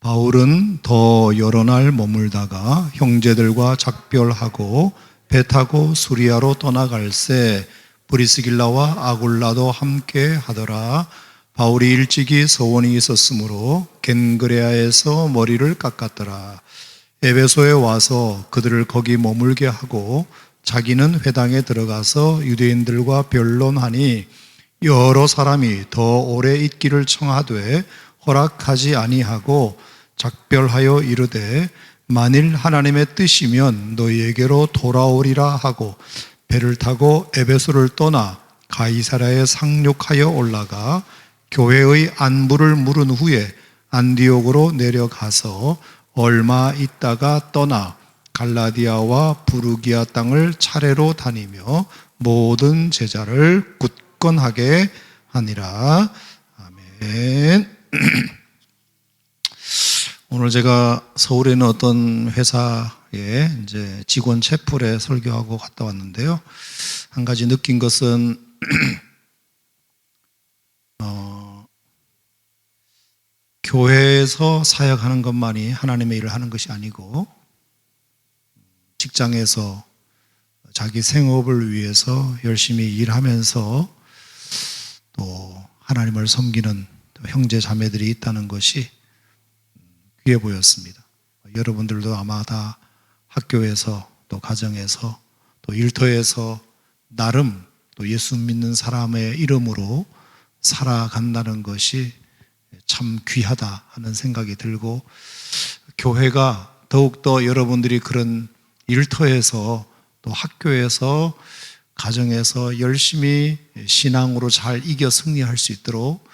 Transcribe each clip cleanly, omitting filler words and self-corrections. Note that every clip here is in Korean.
바울은 더 여러 날 머물다가 형제들과 작별하고 배 타고 수리아로 떠나갈새 브리스길라와 아굴라도 함께 하더라. 바울이 일찍이 서원이 있었으므로 겐그레아에서 머리를 깎았더라. 에베소에 와서 그들을 거기 머물게 하고 자기는 회당에 들어가서 유대인들과 변론하니 여러 사람이 더 오래 있기를 청하되 허락하지 아니하고 작별하여 이르되 만일 하나님의 뜻이면 너희에게로 돌아오리라 하고 배를 타고 에베소를 떠나 가이사랴에 상륙하여 올라가 교회의 안부를 물은 후에 안디옥으로 내려가서 얼마 있다가 떠나 갈라디아와 부르기아 땅을 차례로 다니며 모든 제자를 굳건하게 하니라. 아멘. 오늘 제가 서울에 있는 어떤 회사에 이제 직원 채플에 설교하고 갔다 왔는데요. 한 가지 느낀 것은 교회에서 사역하는 것만이 하나님의 일을 하는 것이 아니고 직장에서 자기 생업을 위해서 열심히 일하면서 또 하나님을 섬기는 형제 자매들이 있다는 것이 귀해 보였습니다. 여러분들도 아마 다 학교에서 또 가정에서 또 일터에서 나름 또 예수 믿는 사람의 이름으로 살아간다는 것이 참 귀하다 하는 생각이 들고, 교회가 더욱더 여러분들이 그런 일터에서 또 학교에서 가정에서 열심히 신앙으로 잘 이겨 승리할 수 있도록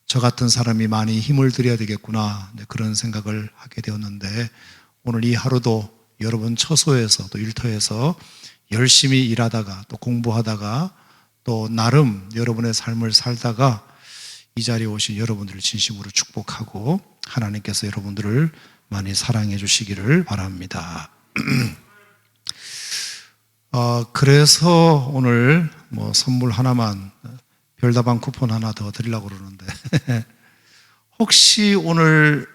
저 같은 사람이 많이 힘을 들여야 되겠구나, 그런 생각을 하게 되었는데, 오늘 이 하루도 여러분 처소에서 또 일터에서 열심히 일하다가 또 공부하다가 또 나름 여러분의 삶을 살다가 이 자리에 오신 여러분들을 진심으로 축복하고 하나님께서 여러분들을 많이 사랑해 주시기를 바랍니다. 그래서 오늘 선물 하나만, 별다방 쿠폰 하나 더 드리려고 그러는데 혹시 오늘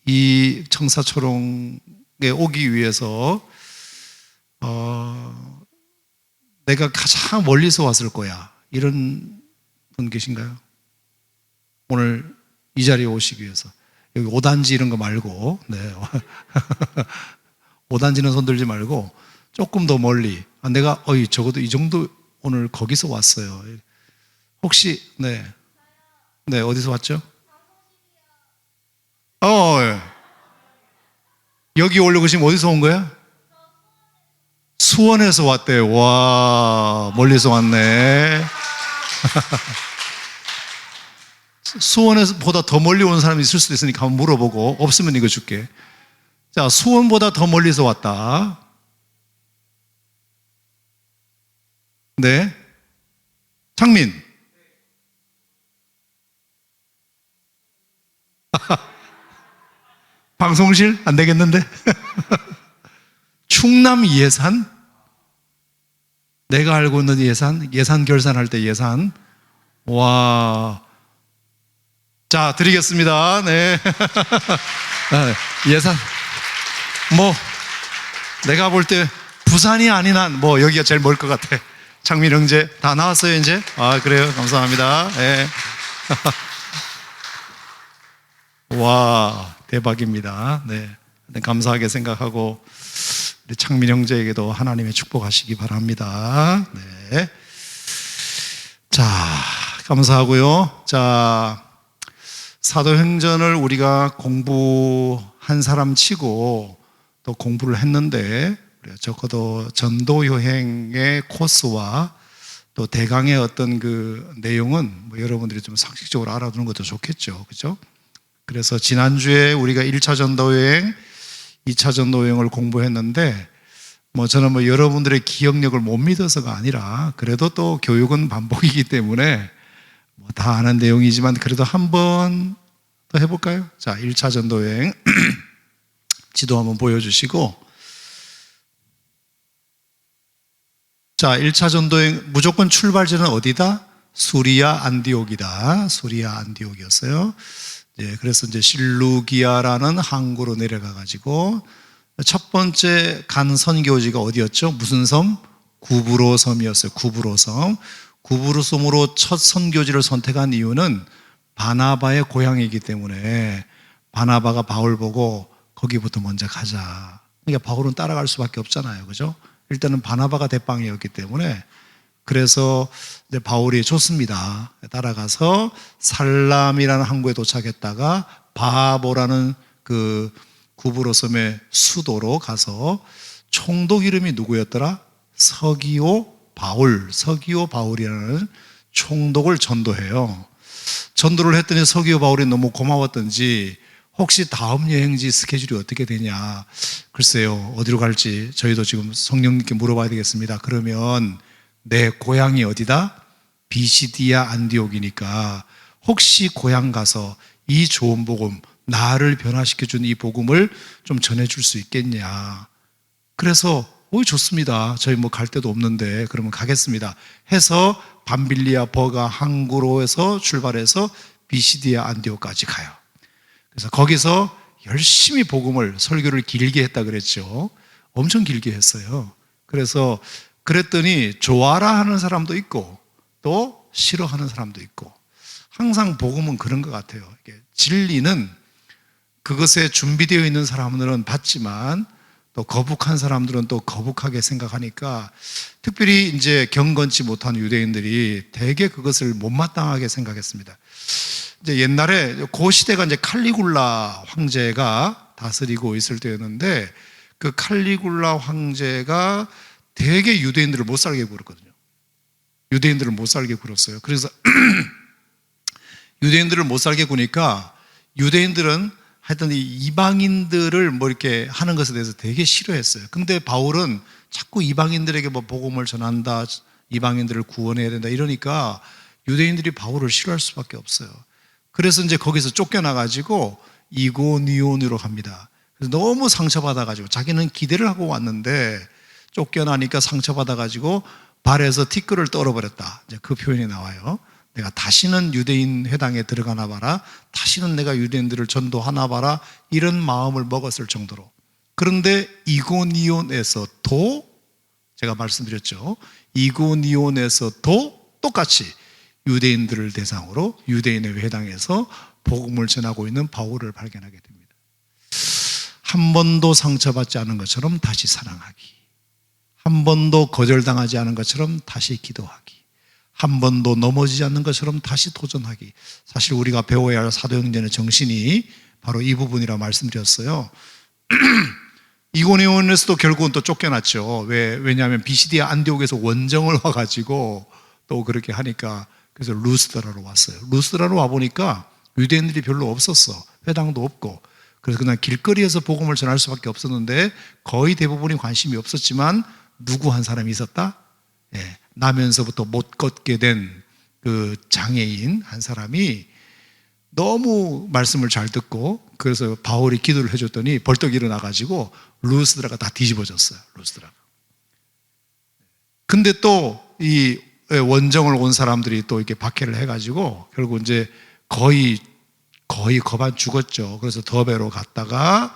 이 청사초롱에 오기 위해서 내가 가장 멀리서 왔을 거야, 이런 분 계신가요? 오늘 이 자리에 오시기 위해서. 여기 5단지 이런 거 말고, 네. 5단지는 손 들지 말고 조금 더 멀리, 내가 적어도 이 정도 오늘 거기서 왔어요. 혹시 네 어디서 왔죠? 예. 여기 오려고 지금 어디서 온 거야? 수원에서 왔대. 와, 멀리서 왔네. 수원에서보다 더 멀리 온 사람이 있을 수도 있으니까 한번 물어보고, 없으면 이거 줄게. 자, 수원보다 더 멀리서 왔다. 네. 창민. 방송실? 안 되겠는데? 충남 예산? 내가 알고 있는 예산 결산할 때 예산. 와. 자, 드리겠습니다. 네. 예산. 내가 볼 때 부산이 아닌 한, 여기가 제일 멀 것 같아. 창민 형제. 다 나왔어요, 이제? 그래요. 감사합니다. 네. 와, 대박입니다. 네. 감사하게 생각하고, 우리 창민 형제에게도 하나님의 축복하시기 바랍니다. 네. 자, 감사하고요. 자, 사도행전을 우리가 공부한 사람 치고 또 공부를 했는데, 적어도 전도여행의 코스와 또 대강의 어떤 그 내용은 여러분들이 좀 상식적으로 알아두는 것도 좋겠죠. 그죠? 그래서 지난주에 우리가 1차 전도여행, 2차 전도여행을 공부했는데, 저는 여러분들의 기억력을 못 믿어서가 아니라, 그래도 또 교육은 반복이기 때문에 다 아는 내용이지만 그래도 한번 더 해볼까요? 자, 1차 전도여행 지도 한번 보여주시고, 자, 1차 전도여행 무조건 출발지는 어디다? 수리아 안디옥이다. 수리아 안디옥이었어요. 그래서 이제 실루기아라는 항구로 내려가 가지고 첫 번째 간 선교지가 어디였죠? 무슨 섬? 구브로 섬이었어요. 구브로 섬. 구브로 섬으로 첫 선교지를 선택한 이유는 바나바의 고향이기 때문에 바나바가 바울 보고 거기부터 먼저 가자. 그러니까 바울은 따라갈 수밖에 없잖아요. 그죠? 일단은 바나바가 대빵이었기 때문에 그래서 이제 바울이 좋습니다. 따라가서 살람이라는 항구에 도착했다가 바보라는 그 구브로 섬의 수도로 가서 총독 이름이 누구였더라? 서기오 바울이라는 총독을 전도해요. 전도를 했더니 서기오 바울이 너무 고마웠던지 혹시 다음 여행지 스케줄이 어떻게 되냐. 글쎄요, 어디로 갈지 저희도 지금 성령님께 물어봐야 되겠습니다. 그러면 내 고향이 어디다? 비시디아 안디옥이니까 혹시 고향 가서 이 좋은 복음, 나를 변화시켜준 이 복음을 좀 전해줄 수 있겠냐. 그래서 좋습니다. 저희 뭐 갈 데도 없는데 그러면 가겠습니다 해서 밤빌리아 버가 항구로에서 출발해서 비시디아 안디옥까지 가요. 그래서 거기서 열심히 복음을 설교를 길게 했다 그랬죠. 엄청 길게 했어요. 그래서 그랬더니 좋아라 하는 사람도 있고 또 싫어하는 사람도 있고, 항상 복음은 그런 것 같아요. 진리는 그것에 준비되어 있는 사람들은 받지만 또 거북한 사람들은 또 거북하게 생각하니까, 특별히 이제 경건치 못한 유대인들이 대개 그것을 못마땅하게 생각했습니다. 이제 옛날에 그 시대가 이제 칼리굴라 황제가 다스리고 있을 때였는데, 그 칼리굴라 황제가 되게 유대인들을 못 살게 굴었거든요. 유대인들을 못 살게 굴었어요. 그래서 유대인들을 못 살게 구니까 유대인들은 하여튼 이 이방인들을 뭐 이렇게 하는 것에 대해서 되게 싫어했어요. 근데 바울은 자꾸 이방인들에게 뭐 복음을 전한다, 이방인들을 구원해야 된다 이러니까 유대인들이 바울을 싫어할 수밖에 없어요. 그래서 이제 거기서 쫓겨나가지고 이고니온으로 갑니다. 그래서 너무 상처받아가지고 자기는 기대를 하고 왔는데 쫓겨나니까 상처받아가지고 발에서 티끌을 떨어버렸다. 이제 그 표현이 나와요. 내가 다시는 유대인 회당에 들어가나 봐라. 다시는 내가 유대인들을 전도하나 봐라. 이런 마음을 먹었을 정도로. 그런데 이고니온에서도 제가 말씀드렸죠. 이고니온에서도 똑같이 유대인들을 대상으로 유대인의 회당에서 복음을 전하고 있는 바울을 발견하게 됩니다. 한 번도 상처받지 않은 것처럼 다시 사랑하기, 한 번도 거절당하지 않은 것처럼 다시 기도하기, 한 번도 넘어지지 않는 것처럼 다시 도전하기. 사실 우리가 배워야 할 사도행전의 정신이 바로 이 부분이라 말씀드렸어요. 이고니온에서도 결국은 또 쫓겨났죠. 왜냐하면 비시디아 안디옥에서 원정을 와가지고 또 그렇게 하니까, 그래서 루스드라로 왔어요. 루스드라로 와보니까 유대인들이 별로 없었어. 회당도 없고. 그래서 그냥 길거리에서 복음을 전할 수밖에 없었는데 거의 대부분이 관심이 없었지만 누구 한 사람이 있었다? 나면서부터 못 걷게 된 그 장애인 한 사람이 너무 말씀을 잘 듣고, 그래서 바울이 기도를 해줬더니 벌떡 일어나가지고 루스드라가 다 뒤집어졌어요. 루스드라가. 근데 또 이 원정을 온 사람들이 또 이렇게 박해를 해가지고 결국 이제 거의 거반 죽었죠. 그래서 더베로 갔다가,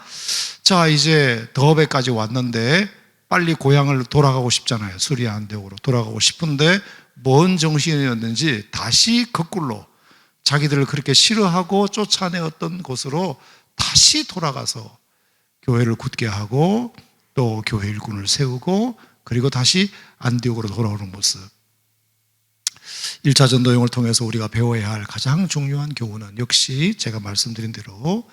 자 이제 더베까지 왔는데 빨리 고향을 돌아가고 싶잖아요. 수리아 안디옥으로 돌아가고 싶은데 뭔 정신이었는지 다시 거꾸로 자기들을 그렇게 싫어하고 쫓아내었던 곳으로 다시 돌아가서 교회를 굳게 하고 또 교회 일꾼을 세우고, 그리고 다시 안디옥으로 돌아오는 모습. 1차 전도여행을 통해서 우리가 배워야 할 가장 중요한 교훈은 역시 제가 말씀드린 대로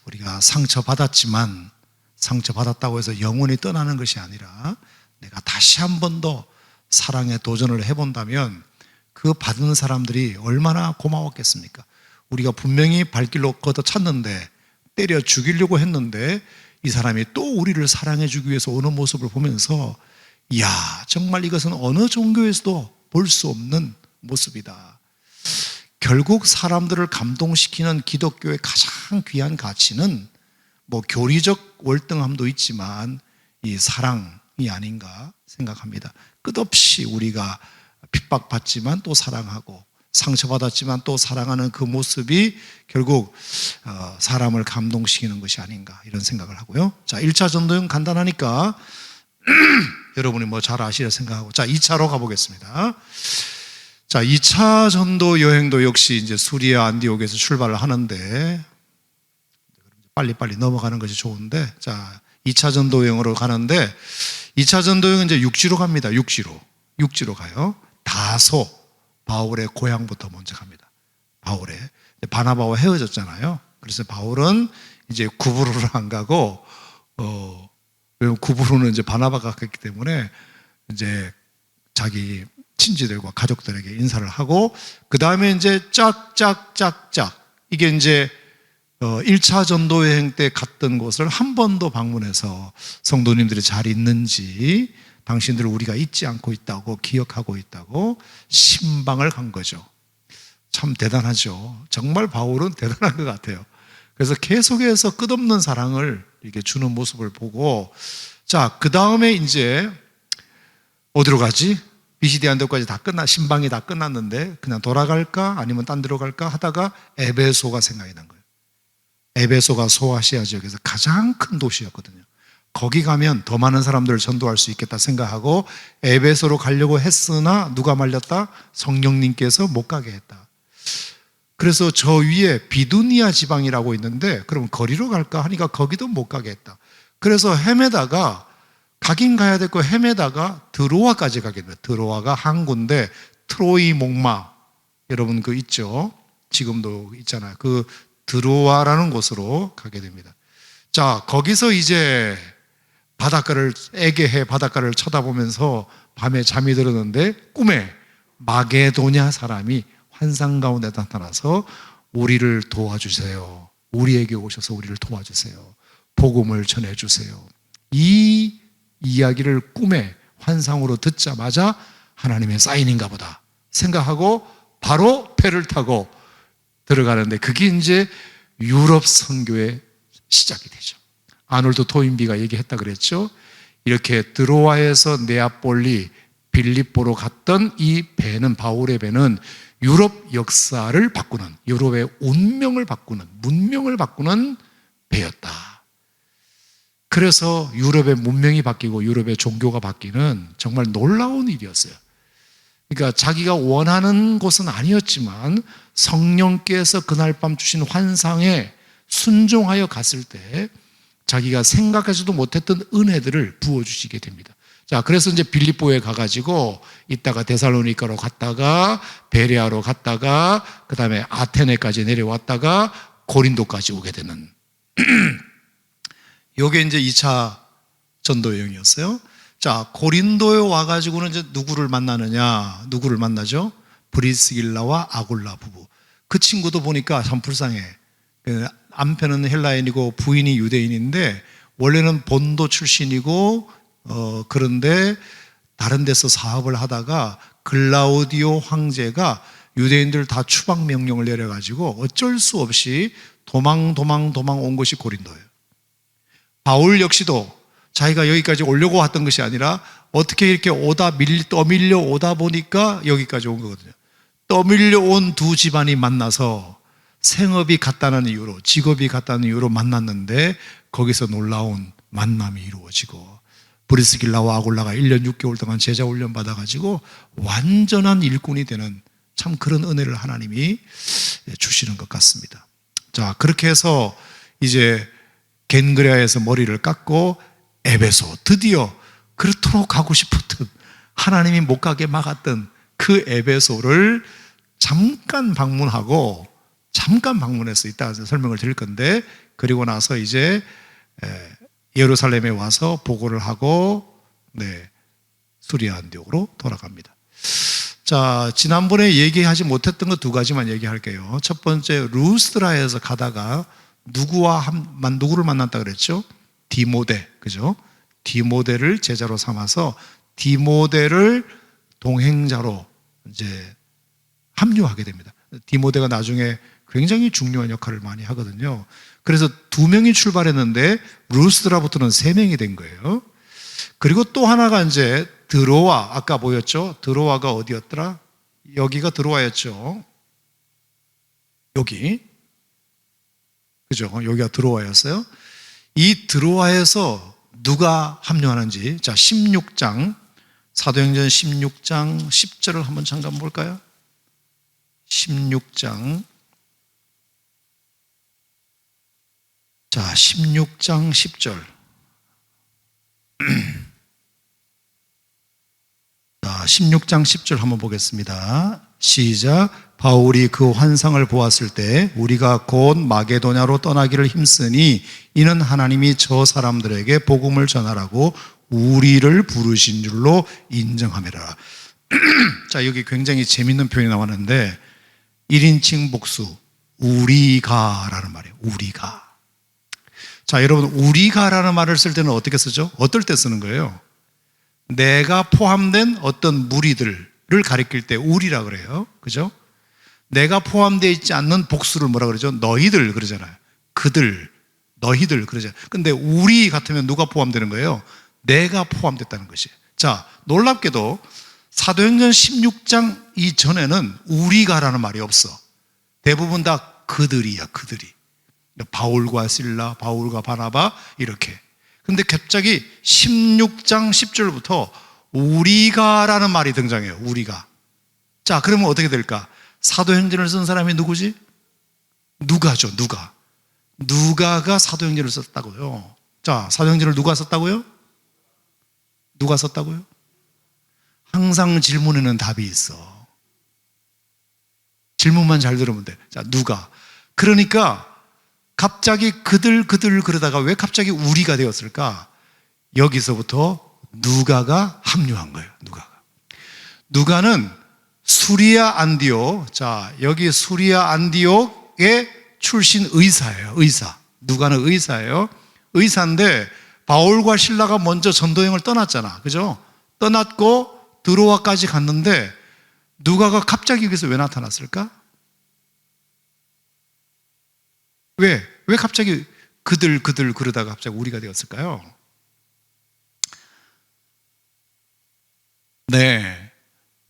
우리가 상처받았지만 상처받았다고 해서 영원히 떠나는 것이 아니라 내가 다시 한 번 더 사랑에 도전을 해본다면 그 받은 사람들이 얼마나 고마웠겠습니까? 우리가 분명히 발길로 걷어찼는데, 때려 죽이려고 했는데 이 사람이 또 우리를 사랑해 주기 위해서 오는 모습을 보면서, 이야, 정말 이것은 어느 종교에서도 볼 수 없는 모습이다. 결국 사람들을 감동시키는 기독교의 가장 귀한 가치는 뭐 교리적 월등함도 있지만 이 사랑이 아닌가 생각합니다. 끝없이 우리가 핍박받지만 또 사랑하고, 상처받았지만 또 사랑하는 그 모습이 결국 사람을 감동시키는 것이 아닌가 이런 생각을 하고요. 자, 1차 전도여행 간단하니까 여러분이 뭐 잘 아시려 생각하고, 자, 2차로 가보겠습니다. 자, 2차 전도 여행도 역시 이제 수리아 안디옥에서 출발을 하는데, 빨리빨리 넘어가는 것이 좋은데, 자, 2차 전도 여행으로 가는데, 2차 전도 여행은 이제 육지로 갑니다. 육지로 가요. 다소, 바울의 고향부터 먼저 갑니다. 바울의. 바나바와 헤어졌잖아요. 그래서 바울은 이제 구브로를 안 가고, 왜냐면 구브로는 이제 바나바가 갔기 때문에 이제 자기 친지들과 가족들에게 인사를 하고, 그 다음에 이제 짝짝짝짝, 이게 이제 1차 전도 여행 때 갔던 곳을 한 번 더 방문해서 성도님들이 잘 있는지, 당신들을 우리가 잊지 않고 있다고, 기억하고 있다고 신방을 간 거죠. 참 대단하죠. 정말 바울은 대단한 것 같아요. 그래서 계속해서 끝없는 사랑을 이렇게 주는 모습을 보고, 자, 그 다음에 이제 어디로 가지? 비시디 안디옥까지 다 신방이 다 끝났는데 그냥 돌아갈까? 아니면 딴 데로 갈까? 하다가 에베소가 생각이 난 거예요. 에베소가 소아시아 지역에서 가장 큰 도시였거든요. 거기 가면 더 많은 사람들을 전도할 수 있겠다 생각하고 에베소로 가려고 했으나 누가 말렸다? 성령님께서 못 가게 했다. 그래서 저 위에 비두니아 지방이라고 있는데 그럼 거리로 갈까 하니까 거기도 못 가게 했다. 그래서 헤매다가 가긴 가야 될 거 헤매다가 드로아까지 가게 됩니다. 드로아가 항구인데 트로이 목마, 여러분 그 있죠? 지금도 있잖아요. 그 드로아라는 곳으로 가게 됩니다. 자, 거기서 이제 바닷가를, 에게해 바닷가를 쳐다보면서 밤에 잠이 들었는데 꿈에 마게도냐 사람이 환상 가운데 나타나서 우리를 도와주세요. 우리에게 오셔서 우리를 도와주세요. 복음을 전해주세요. 이 이야기를 꿈에 환상으로 듣자마자 하나님의 사인인가 보다 생각하고 바로 배를 타고 들어가는데 그게 이제 유럽 선교의 시작이 되죠. 아놀드 토인비가 얘기했다 그랬죠. 이렇게 드로아에서 네아폴리, 빌립보로 갔던 이 배는, 바울의 배는 유럽 역사를 바꾸는, 유럽의 운명을 바꾸는, 문명을 바꾸는 배였다. 그래서 유럽의 문명이 바뀌고 유럽의 종교가 바뀌는 정말 놀라운 일이었어요. 그러니까 자기가 원하는 곳은 아니었지만 성령께서 그날 밤 주신 환상에 순종하여 갔을 때 자기가 생각하지도 못했던 은혜들을 부어주시게 됩니다. 자, 그래서 이제 빌립보에 가가지고 이따가 데살로니가로 갔다가 베레아로 갔다가 그 다음에 아테네까지 내려왔다가 고린도까지 오게 되는 요게 이제 2차 전도 여행이었어요. 자, 고린도에 와가지고는 이제 누구를 만나느냐? 누구를 만나죠? 브리스길라와 아굴라 부부. 그 친구도 보니까 참 불쌍해. 남편은 헬라인이고 부인이 유대인인데 원래는 본도 출신이고 그런데 다른 데서 사업을 하다가 글라우디오 황제가 유대인들 다 추방 명령을 내려가지고 어쩔 수 없이 도망 온 것이 고린도예요. 바울 역시도 자기가 여기까지 오려고 왔던 것이 아니라 어떻게 이렇게 떠밀려 오다 보니까 여기까지 온 거거든요. 떠밀려 온 두 집안이 만나서 생업이 같다는 이유로, 직업이 같다는 이유로 만났는데 거기서 놀라운 만남이 이루어지고 브리스길라와 아굴라가 1년 6개월 동안 제자 훈련 받아가지고 완전한 일꾼이 되는 참 그런 은혜를 하나님이 주시는 것 같습니다. 자, 그렇게 해서 이제 겐그레아에서 머리를 깎고 에베소, 드디어 그렇도록 가고 싶었던, 하나님이 못 가게 막았던 그 에베소를 잠깐 방문해서 이따가 설명을 드릴 건데, 그리고 나서 이제 예루살렘에 와서 보고를 하고 수리아 안디옥으로 돌아갑니다. 자, 지난번에 얘기하지 못했던 거 두 가지만 얘기할게요. 첫 번째, 루스드라에서 가다가 누구를 만났다 그랬죠? 디모데, 그죠? 디모데를 제자로 삼아서 디모데를 동행자로 이제 합류하게 됩니다. 디모데가 나중에 굉장히 중요한 역할을 많이 하거든요. 그래서 2명이 출발했는데 루스드라부터는 3명이 된 거예요. 그리고 또 하나가 이제 드로아, 아까 보였죠? 드로아가 어디였더라? 여기가 드로아였죠. 여기. 그죠? 여기가 드로아였어요. 이 드로아에서 누가 합류하는지, 자, 16장, 사도행전 16장 10절을 한번 잠깐 볼까요? 16장. 자, 16장 10절. 자, 16장 10절 한번 보겠습니다. 시작. 바울이 그 환상을 보았을 때 우리가 곧 마게도냐로 떠나기를 힘쓰니 이는 하나님이 저 사람들에게 복음을 전하라고 우리를 부르신 줄로 인정하매라. 자, 여기 굉장히 재밌는 표현이 나왔는데 1인칭 복수 우리가라는 말이에요. 우리가. 자, 여러분, 우리가라는 말을 쓸 때는 어떻게 쓰죠? 어떨 때 쓰는 거예요? 내가 포함된 어떤 무리들을 가리킬 때 우리라 그래요. 그죠? 내가 포함되어 있지 않는 복수를 뭐라 그러죠? 너희들 그러잖아요. 그들, 너희들 그러잖아요. 근데 우리 같으면 누가 포함되는 거예요? 내가 포함됐다는 것이에요. 자, 놀랍게도 사도행전 16장 이전에는 우리가라는 말이 없어. 대부분 다 그들이야, 그들이. 바울과 실라, 바울과 바나바 이렇게. 근데 갑자기 16장 10절부터 우리가라는 말이 등장해요. 우리가. 자, 그러면 어떻게 될까? 사도행전을 쓴 사람이 누구지? 누가죠, 누가. 누가가 사도행전을 썼다고요. 자, 사도행전을 누가 썼다고요? 누가 썼다고요? 항상 질문에는 답이 있어. 질문만 잘 들으면 돼. 자, 누가. 그러니까 갑자기 그들 그러다가 왜 갑자기 우리가 되었을까? 여기서부터 누가가 합류한 거예요. 누가는 수리아 안디옥. 자, 여기 수리아 안디옥의 출신 의사예요. 의사. 누가는 의사예요. 의사인데 바울과 실라가 먼저 전도여행을 떠났잖아. 그죠? 떠났고 드로아까지 갔는데 누가가 갑자기 여기서 왜 나타났을까? 왜 갑자기 그들 그러다가 갑자기 우리가 되었을까요? 네,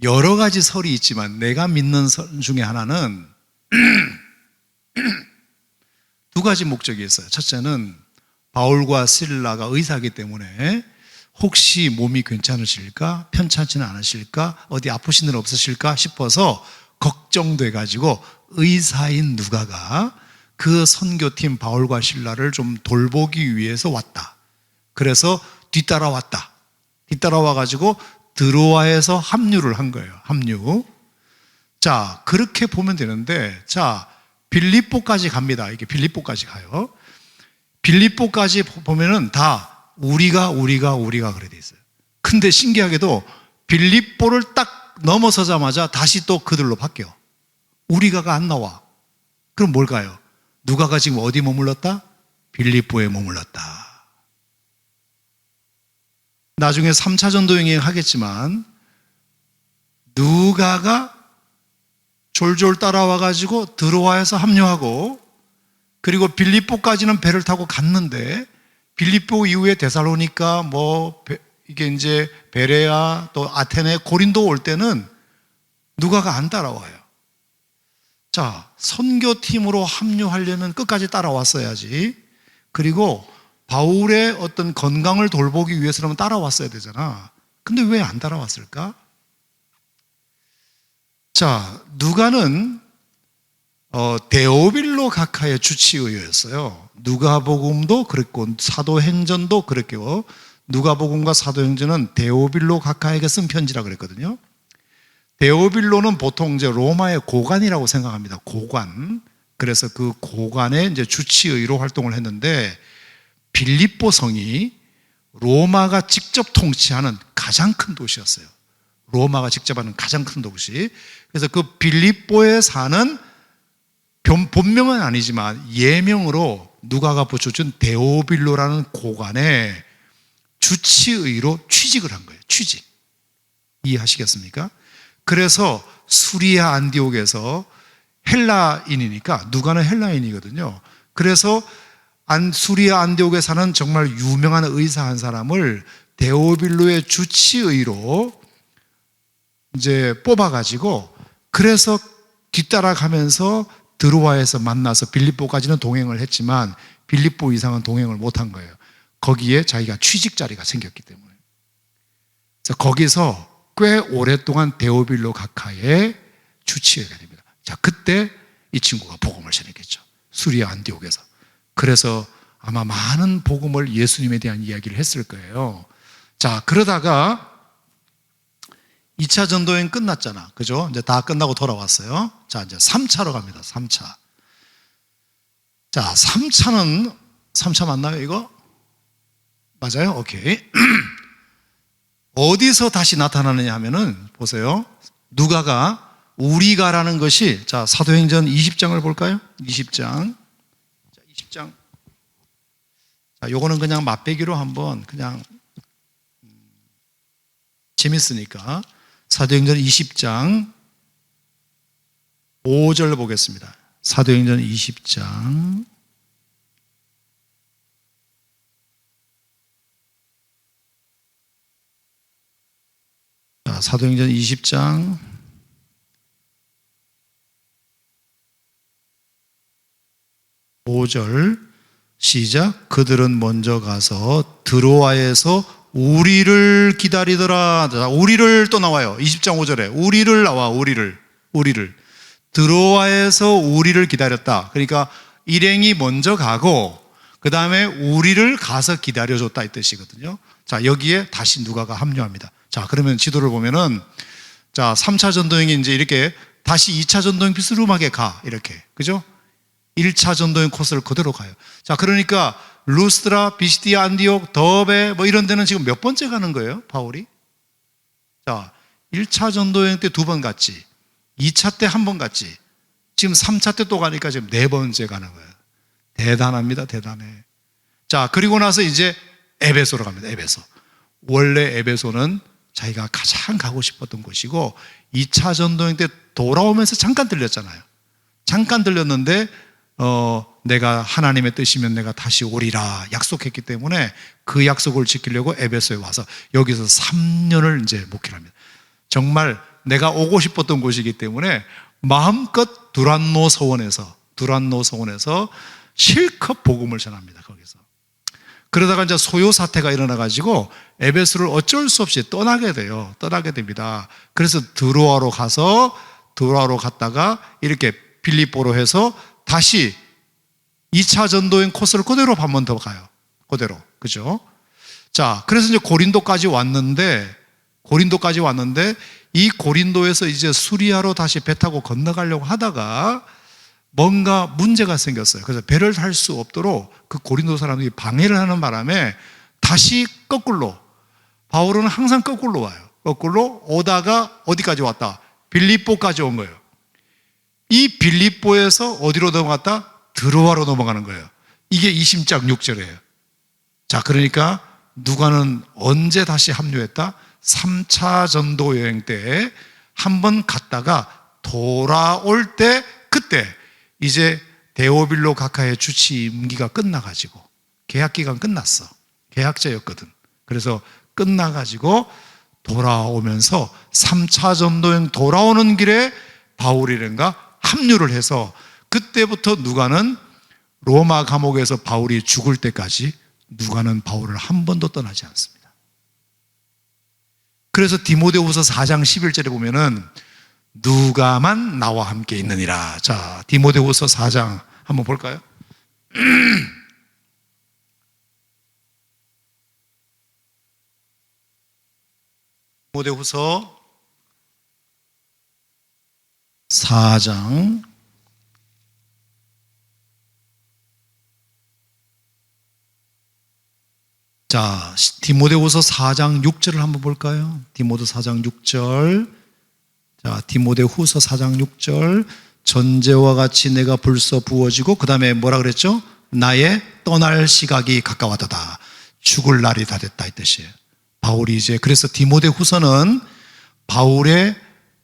여러 가지 설이 있지만 내가 믿는 설 중에 하나는 두 가지 목적이 있어요. 첫째는 바울과 실라가 의사이기 때문에 혹시 몸이 괜찮으실까? 편찮지는 않으실까? 어디 아프신 일 없으실까? 싶어서 걱정돼 가지고 의사인 누가가 그 선교팀 바울과 실라를 좀 돌보기 위해서 왔다. 그래서 뒤따라왔다. 뒤따라와 가지고 드로아에서 합류를 한 거예요. 합류. 자, 그렇게 보면 되는데, 자, 빌립보까지 갑니다. 이게 빌립보까지 가요. 빌립보까지 보면은 다 우리가 그래 돼 있어요. 근데 신기하게도 빌립보를 딱 넘어서자마자 다시 또 그들로 바뀌어. 우리가가 안 나와. 그럼 뭘까요? 누가가 지금 어디 머물렀다? 빌립보에 머물렀다. 나중에 3차 전도여행 하겠지만 누가가 졸졸 따라와 가지고 드로아에서 합류하고 그리고 빌립보까지는 배를 타고 갔는데 빌립보 이후에 데살로니가 이게 이제 베레아 또 아테네 고린도 올 때는 누가가 안 따라와요. 자, 선교팀으로 합류하려면 끝까지 따라왔어야지. 그리고 바울의 어떤 건강을 돌보기 위해서라면 따라왔어야 되잖아. 근데 왜 안 따라왔을까? 자, 누가는 데오빌로 각하의 주치의였어요. 누가복음도 그랬고 사도행전도 그랬고 누가복음과 사도행전은 데오빌로 각하에게 쓴 편지라 그랬거든요. 데오빌로는 보통 이제 로마의 고관이라고 생각합니다. 고관. 그래서 그 고관의 이제 주치의로 활동을 했는데 빌립보 성이 로마가 직접 통치하는 가장 큰 도시였어요. 로마가 직접 하는 가장 큰 도시. 그래서 그 빌립보에 사는 본명은 아니지만 예명으로 누가가 붙여준 데오빌로라는 고관의 주치의로 취직을 한 거예요. 취직. 이해하시겠습니까? 그래서 수리아 안디옥에서 헬라인이니까 누가는 헬라인이거든요. 그래서 수리아 안디옥에 사는 정말 유명한 의사 한 사람을 데오빌로의 주치의로 이제 뽑아가지고 그래서 뒤따라가면서 드로아에서 만나서 빌립보까지는 동행을 했지만 빌립보 이상은 동행을 못한 거예요. 거기에 자기가 취직 자리가 생겼기 때문에. 그래서 거기서 꽤 오랫동안 데오빌로 각하에 주치하게 됩니다. 자, 그때 이 친구가 복음을 전했겠죠. 수리아 안디옥에서. 그래서 아마 많은 복음을 예수님에 대한 이야기를 했을 거예요. 자, 그러다가 2차 전도여행 끝났잖아. 그죠? 이제 다 끝나고 돌아왔어요. 자, 이제 3차로 갑니다. 3차. 자, 3차 맞나요, 이거? 맞아요? 오케이. 어디서 다시 나타나느냐 하면은, 보세요. 누가가 우리가라는 것이, 자, 사도행전 20장을 볼까요? 20장. 자, 20장. 자, 요거는 그냥 맛배기로 한번 그냥 재밌으니까 사도행전 20장 5절 보겠습니다. 사도행전 20장 자, 사도행전 20장 5절 시작. 그들은 먼저 가서 드로아에서 우리를 기다리더라. 자, 우리를 또 나와요. 20장 5절에 우리를 나와. 우리를 드로아에서 우리를 기다렸다. 그러니까 일행이 먼저 가고 그 다음에 우리를 가서 기다려줬다 이 뜻이거든요. 자, 여기에 다시 누가가 합류합니다. 자, 그러면 지도를 보면은 자, 3차 전도행이 이제 이렇게 다시 2차 전도행 비스름하게 가. 이렇게. 그죠? 1차 전도행 코스를 그대로 가요. 자, 그러니까 루스드라, 비시디아, 안디옥, 더베 뭐 이런 데는 지금 몇 번째 가는 거예요, 바울이? 자, 1차 전도행 때 2번 갔지. 2차 때 1번 갔지. 지금 3차 때 또 가니까 지금 4번째 가는 거예요. 대단합니다, 대단해. 자, 그리고 나서 이제 에베소로 갑니다, 에베소. 원래 에베소는 자기가 가장 가고 싶었던 곳이고 2차 전도행 때 돌아오면서 잠깐 들렸잖아요. 잠깐 들렸는데 내가 하나님의 뜻이면 내가 다시 오리라 약속했기 때문에 그 약속을 지키려고 에베소에 와서 여기서 3년을 이제 목회를 합니다. 정말 내가 오고 싶었던 곳이기 때문에 마음껏 두란노 서원에서 실컷 복음을 전합니다. 거기서. 그러다가 이제 소요 사태가 일어나가지고 에베소를 어쩔 수 없이 떠나게 됩니다. 그래서 드로아로 갔다가 이렇게 빌립보로 해서 다시 2차 전도행 코스를 그대로 한 번 더 가요. 그대로. 그죠? 자, 그래서 이제 고린도까지 왔는데 이 고린도에서 이제 수리아로 다시 배 타고 건너가려고 하다가 뭔가 문제가 생겼어요. 그래서 배를 탈 수 없도록 그 고린도 사람들이 방해를 하는 바람에 다시 거꾸로, 바울은 항상 거꾸로 와요. 거꾸로 오다가 어디까지 왔다? 빌립보까지 온 거예요. 이 빌립보에서 어디로 넘어갔다? 드로아로 넘어가는 거예요. 이게 20장 6절이에요. 자, 그러니까 누가는 언제 다시 합류했다? 3차 전도 여행 때 한 번 갔다가 돌아올 때 그때 이제 데오빌로 각하의 주치 임기가 끝나가지고 계약 기간 끝났어. 계약자였거든. 그래서 끝나가지고 돌아오면서 3차 전도여행 돌아오는 길에 바울이란가 합류를 해서 그때부터 누가는 로마 감옥에서 바울이 죽을 때까지 누가는 바울을 한 번도 떠나지 않습니다. 그래서 디모데후서 4장 11절에 보면은 누가만 나와 함께 있느니라. 자, 디모데후서 4장 한번 볼까요? 디모데후서 4장 자, 디모데후서 4장 6절을 한번 볼까요? 디모데 4장 6절. 자, 디모데후서 4장 6절. 전제와 같이 내가 불서 부어지고 그 다음에 뭐라 그랬죠? 나의 떠날 시각이 가까워졌다. 죽을 날이 다 됐다 이 뜻이에요. 바울이 이제 그래서 디모데후서는 바울의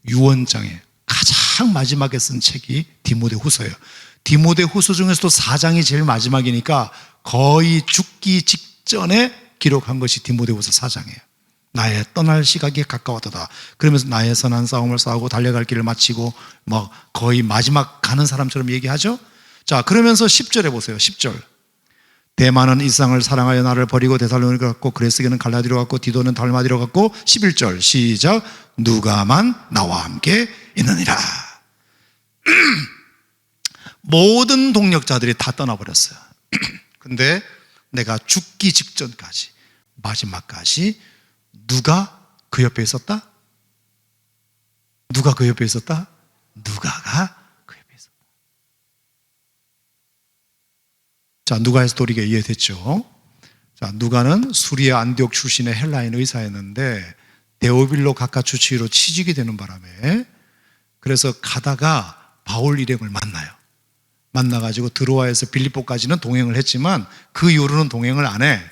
유언장에 가장 마지막에 쓴 책이 디모데후서예요. 디모데후서 중에서도 4장이 제일 마지막이니까 거의 죽기 직전에 기록한 것이 디모데후서 4장이에요. 나의 떠날 시각이 가까웠도다. 그러면서 나의 선한 싸움을 싸우고 달려갈 길을 마치고 뭐 거의 마지막 가는 사람처럼 얘기하죠. 자, 그러면서 10절에 보세요. 10절. 대만은 이상을 사랑하여 나를 버리고 데살로니가 갔고 그레스게는 갈라디로 갔고 디도는 달마디로 갔고 11절 시작. 누가만 나와 함께 있느니라. 모든 동력자들이 다 떠나버렸어요. 근데 내가 죽기 직전까지 마지막까지 누가 그 옆에 있었다? 누가 그 옆에 있었다? 누가가 그 옆에 있었다. 자, 누가의 스토리가 이해됐죠? 자, 누가는 수리아 안디옥 출신의 헬라인 의사였는데 데오빌로 각각 주치의로 취직이 되는 바람에 그래서 가다가 바울 일행을 만나요. 만나가지고 드로아에서 빌립보까지는 동행을 했지만 그 이후로는 동행을 안 해.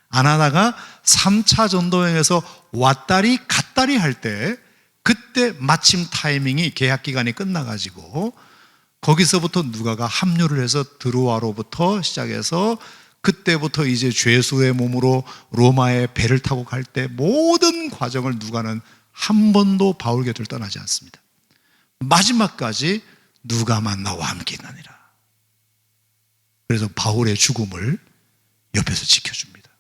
안 하다가 3차 전도여행에서 왔다리 갔다리 할 때 그때 마침 타이밍이 계약 기간이 끝나가지고 거기서부터 누가가 합류를 해서 드로아로부터 시작해서 그때부터 이제 죄수의 몸으로 로마에 배를 타고 갈 때 모든 과정을 누가는 한 번도 바울 곁을 떠나지 않습니다. 마지막까지 누가만 나와 함께 있느니라. 그래서 바울의 죽음을 옆에서 지켜줍니다.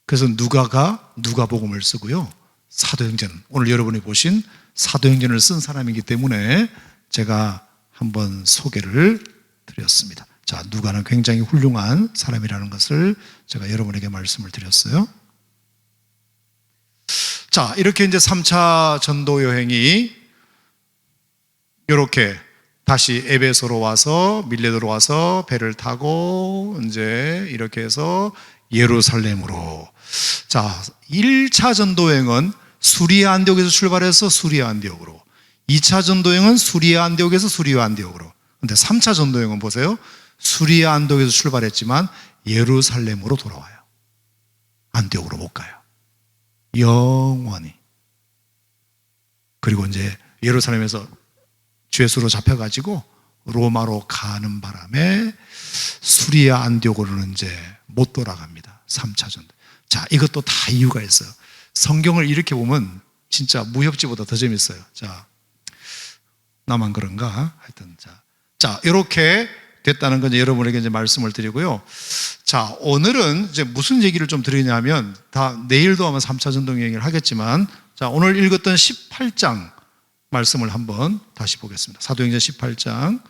그래서 누가가 누가복음을 쓰고요. 사도행전, 오늘 여러분이 보신 사도행전을 쓴 사람이기 때문에 제가 한번 소개를 드렸습니다. 자, 누가는 굉장히 훌륭한 사람이라는 것을 제가 여러분에게 말씀을 드렸어요. 자, 이렇게 이제 3차 전도 여행이 이렇게 다시 에베소로 와서 밀레도로 와서 배를 타고 이제 이렇게 해서 예루살렘으로. 자, 1차 전도여행은 수리아 안디옥에서 출발해서 수리아 안디옥으로, 2차 전도여행은 수리아 안디옥에서 수리아 안디옥으로. 근데 3차 전도여행은 보세요. 수리아 안디옥에서 출발했지만 예루살렘으로 돌아와요. 안디옥으로 못 가요. 영원히. 그리고 이제 예루살렘에서 죄수로 잡혀가지고 로마로 가는 바람에 수리아 안디옥으로는 이제 못 돌아갑니다. 3차 전도. 자, 이것도 다 이유가 있어요. 성경을 이렇게 보면 진짜 무협지보다 더 재밌어요. 자, 나만 그런가? 하여튼 자, 이렇게 됐다는 건 여러분에게 이제 말씀을 드리고요. 자, 오늘은 이제 무슨 얘기를 좀 드리냐면, 다 내일도 아마 3차 전도 여행을 하겠지만, 자, 오늘 읽었던 18장 말씀을 한번 다시 보겠습니다. 사도행전 18장.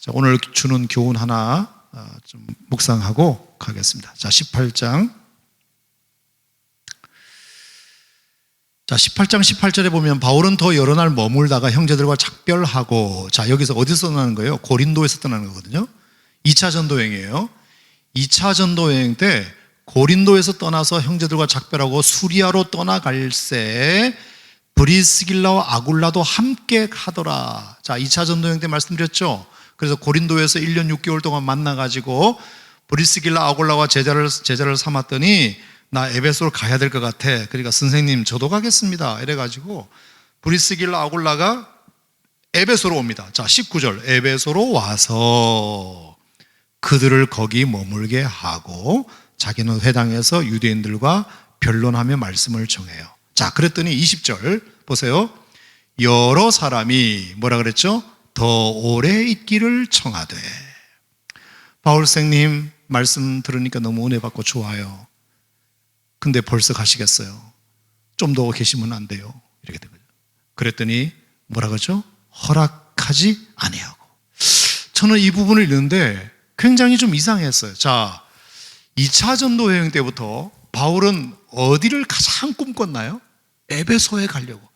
자, 오늘 주는 교훈 하나 좀 묵상하고 가겠습니다. 자, 18장. 자, 18장 18절에 보면 바울은 더 여러 날 머물다가 형제들과 작별하고, 자, 여기서 어디서 떠나는 거예요? 고린도에서 떠나는 거거든요. 2차 전도여행이에요. 2차 전도여행 때 고린도에서 떠나서 형제들과 작별하고 수리아로 떠나갈새 브리스길라와 아굴라도 함께 가더라. 자, 2차 전도여행 때 말씀드렸죠. 그래서 고린도에서 1년 6개월 동안 만나가지고 브리스길라 아굴라와 제자를 삼았더니 나 에베소로 가야 될 것 같아. 그러니까 선생님 저도 가겠습니다. 이래가지고 브리스길라 아굴라가 에베소로 옵니다. 자, 19절. 에베소로 와서 그들을 거기 머물게 하고 자기는 회당에서 유대인들과 변론하며 말씀을 정해요. 자, 그랬더니 20절 보세요. 여러 사람이 뭐라 그랬죠? 더 오래 있기를 청하되. 바울 선생님 말씀 들으니까 너무 은혜 받고 좋아요. 근데 벌써 가시겠어요? 좀 더 계시면 안 돼요? 이렇게 된 거죠. 그랬더니 뭐라 그러죠? 허락하지 아니하고. 저는 이 부분을 읽는데 굉장히 좀 이상했어요. 자, 2차 전도 여행 때부터 바울은 어디를 가장 꿈꿨나요? 에베소에 가려고.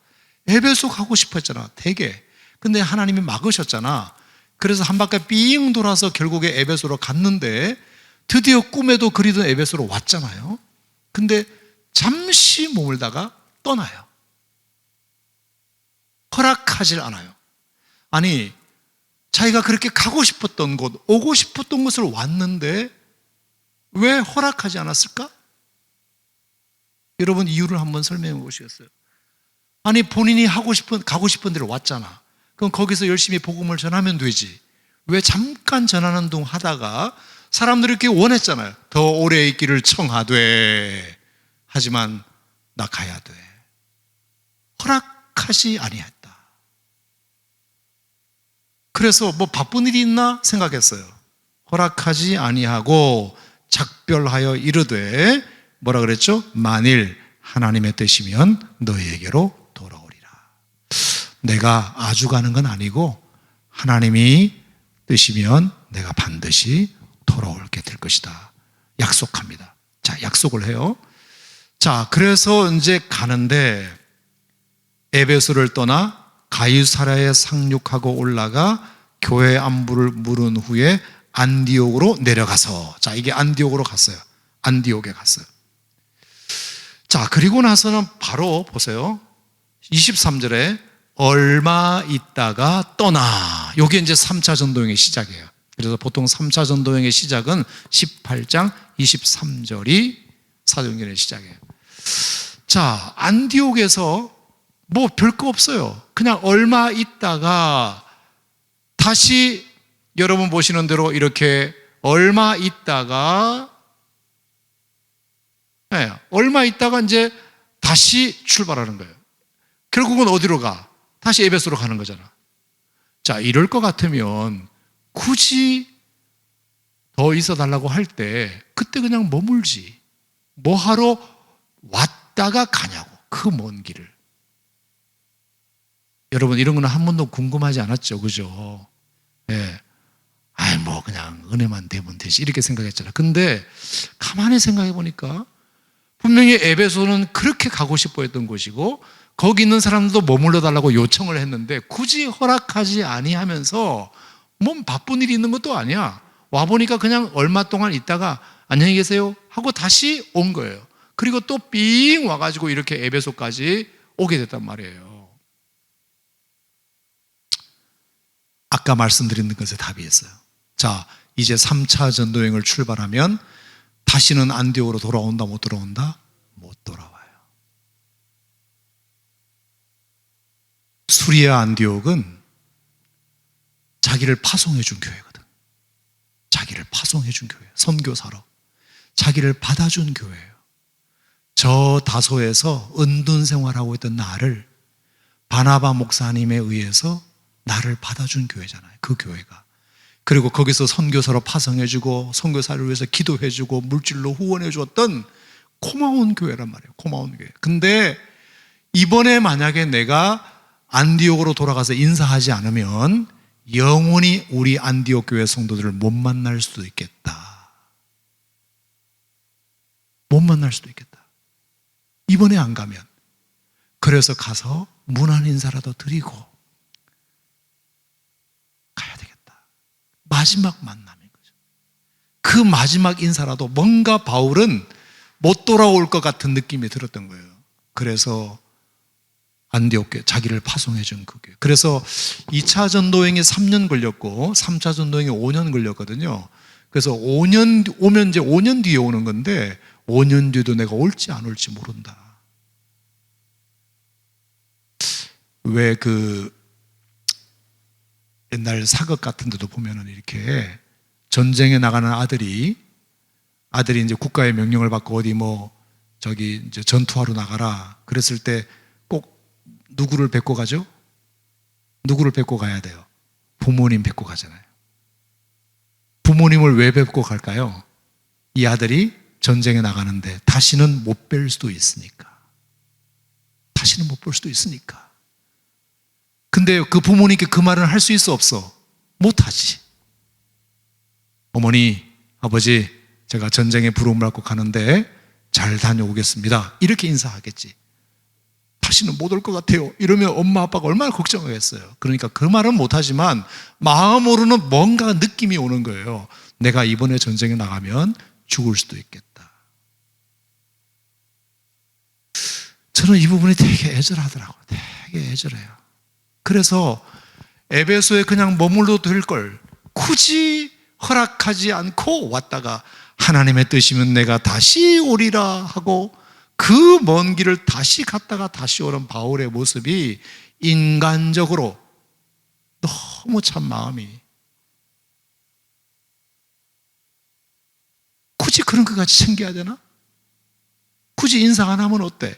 에베소 가고 싶어 했잖아, 되게. 근데 하나님이 막으셨잖아. 그래서 한 바퀴 삥 돌아서 결국에 에베소로 갔는데 드디어 꿈에도 그리던 에베소로 왔잖아요. 근데 잠시 머물다가 떠나요. 허락하질 않아요. 아니, 자기가 그렇게 가고 싶었던 곳, 오고 싶었던 곳을 왔는데 왜 허락하지 않았을까? 여러분, 이유를 한번 설명해 보시겠어요? 아니, 본인이 가고 싶은 데로 왔잖아. 그럼 거기서 열심히 복음을 전하면 되지. 왜 잠깐 전하는 동 하다가 사람들이 이렇게 원했잖아요. 더 오래 있기를 청하되. 하지만 나 가야 돼. 허락하지 아니했다. 그래서 뭐 바쁜 일이 있나 생각했어요. 허락하지 아니하고 작별하여 이르되 뭐라 그랬죠? 만일 하나님의 뜻이면 너희에게로 돌아오리라. 내가 아주 가는 건 아니고 하나님이 뜻이면 내가 반드시 돌아오게 될 것이다. 약속합니다. 자, 약속을 해요. 자, 그래서 이제 가는데 에베소를 떠나 가이사랴에 상륙하고 올라가 교회 안부를 물은 후에 안디옥으로 내려가서, 자, 이게 안디옥으로 갔어요. 안디옥에 갔어요. 자, 그리고 나서는 바로 보세요. 23절에 얼마 있다가 떠나. 이게 이제 3차 전도행의 시작이에요. 그래서 보통 3차 전도행의 시작은 18장 23절이 사도행전의 시작이에요. 자, 안디옥에서 뭐 별거 없어요. 그냥 얼마 있다가 다시 여러분 보시는 대로 이렇게 얼마 있다가 이제 다시 출발하는 거예요. 결국은 어디로 가? 다시 에베소로 가는 거잖아. 자, 이럴 것 같으면 굳이 더 있어 달라고 할 때 그때 그냥 머물지. 뭐 하러 왔다가 가냐고. 그 먼 길을. 여러분 이런 거는 한 번도 궁금하지 않았죠. 그죠? 예. 아이 뭐 그냥 은혜만 되면 되지 이렇게 생각했잖아. 근데 가만히 생각해 보니까 분명히 에베소는 그렇게 가고 싶어 했던 곳이고 거기 있는 사람들도 머물러 달라고 요청을 했는데 굳이 허락하지 아니하면서 뭐 바쁜 일이 있는 것도 아니야. 와보니까 그냥 얼마 동안 있다가 안녕히 계세요 하고 다시 온 거예요. 그리고 또 삥 와가지고 이렇게 에베소까지 오게 됐단 말이에요. 아까 말씀드린 것에 답이 있어요. 자, 이제 3차 전도여행을 출발하면 다시는 안디옥으로 돌아온다 못 돌아온다? 못 돌아와요. 수리아 안디옥은 자기를 파송해 준 교회거든. 자기를 파송해 준 교회. 선교사로 자기를 받아준 교회예요. 저 다소에서 은둔 생활하고 있던 나를 바나바 목사님에 의해서 나를 받아준 교회잖아요. 그 교회가. 그리고 거기서 선교사로 파송해주고 선교사를 위해서 기도해주고 물질로 후원해주었던 고마운 교회란 말이에요. 고마운 교회. 근데 이번에 만약에 내가 안디옥으로 돌아가서 인사하지 않으면 영원히 우리 안디옥 교회 성도들을 못 만날 수도 있겠다. 못 만날 수도 있겠다. 이번에 안 가면. 그래서 가서 문안 인사라도 드리고 가야 되겠다. 마지막 만남인 거죠. 그 마지막 인사라도 뭔가 바울은 못 돌아올 것 같은 느낌이 들었던 거예요. 그래서 안디옥 교회, 자기를 파송해 준 그 교회. 그래서 2차 전도행이 3년 걸렸고 3차 전도행이 5년 걸렸거든요. 그래서 5년 오면 이제 5년 뒤에 오는 건데 5년 뒤도 내가 올지 안 올지 모른다. 왜 그 옛날 사극 같은 데도 보면은 이렇게 전쟁에 나가는 아들이 이제 국가의 명령을 받고 어디 뭐 저기 이제 전투하러 나가라 그랬을 때 꼭 누구를 뵙고 가죠? 누구를 뵙고 가야 돼요? 부모님 뵙고 가잖아요. 부모님을 왜 뵙고 갈까요? 이 아들이 전쟁에 나가는데 다시는 못 뵐 수도 있으니까. 다시는 못 볼 수도 있으니까. 근데 그 부모님께 그 말은 할 수 있어 없어? 못하지. 어머니, 아버지, 제가 전쟁에 부름을 받고 가는데 잘 다녀오겠습니다. 이렇게 인사하겠지. 다시는 못 올 것 같아요. 이러면 엄마 아빠가 얼마나 걱정하겠어요. 그러니까 그 말은 못하지만 마음으로는 뭔가 느낌이 오는 거예요. 내가 이번에 전쟁에 나가면 죽을 수도 있겠다. 저는 이 부분이 되게 애절하더라고요. 되게 애절해요. 그래서 에베소에 그냥 머물러도 될 걸 굳이 허락하지 않고 왔다가 하나님의 뜻이면 내가 다시 오리라 하고 그 먼 길을 다시 갔다가 다시 오는 바울의 모습이 인간적으로 너무 참 마음이 굳이 그런 것 같이 챙겨야 되나? 굳이 인사가 안 하면 어때?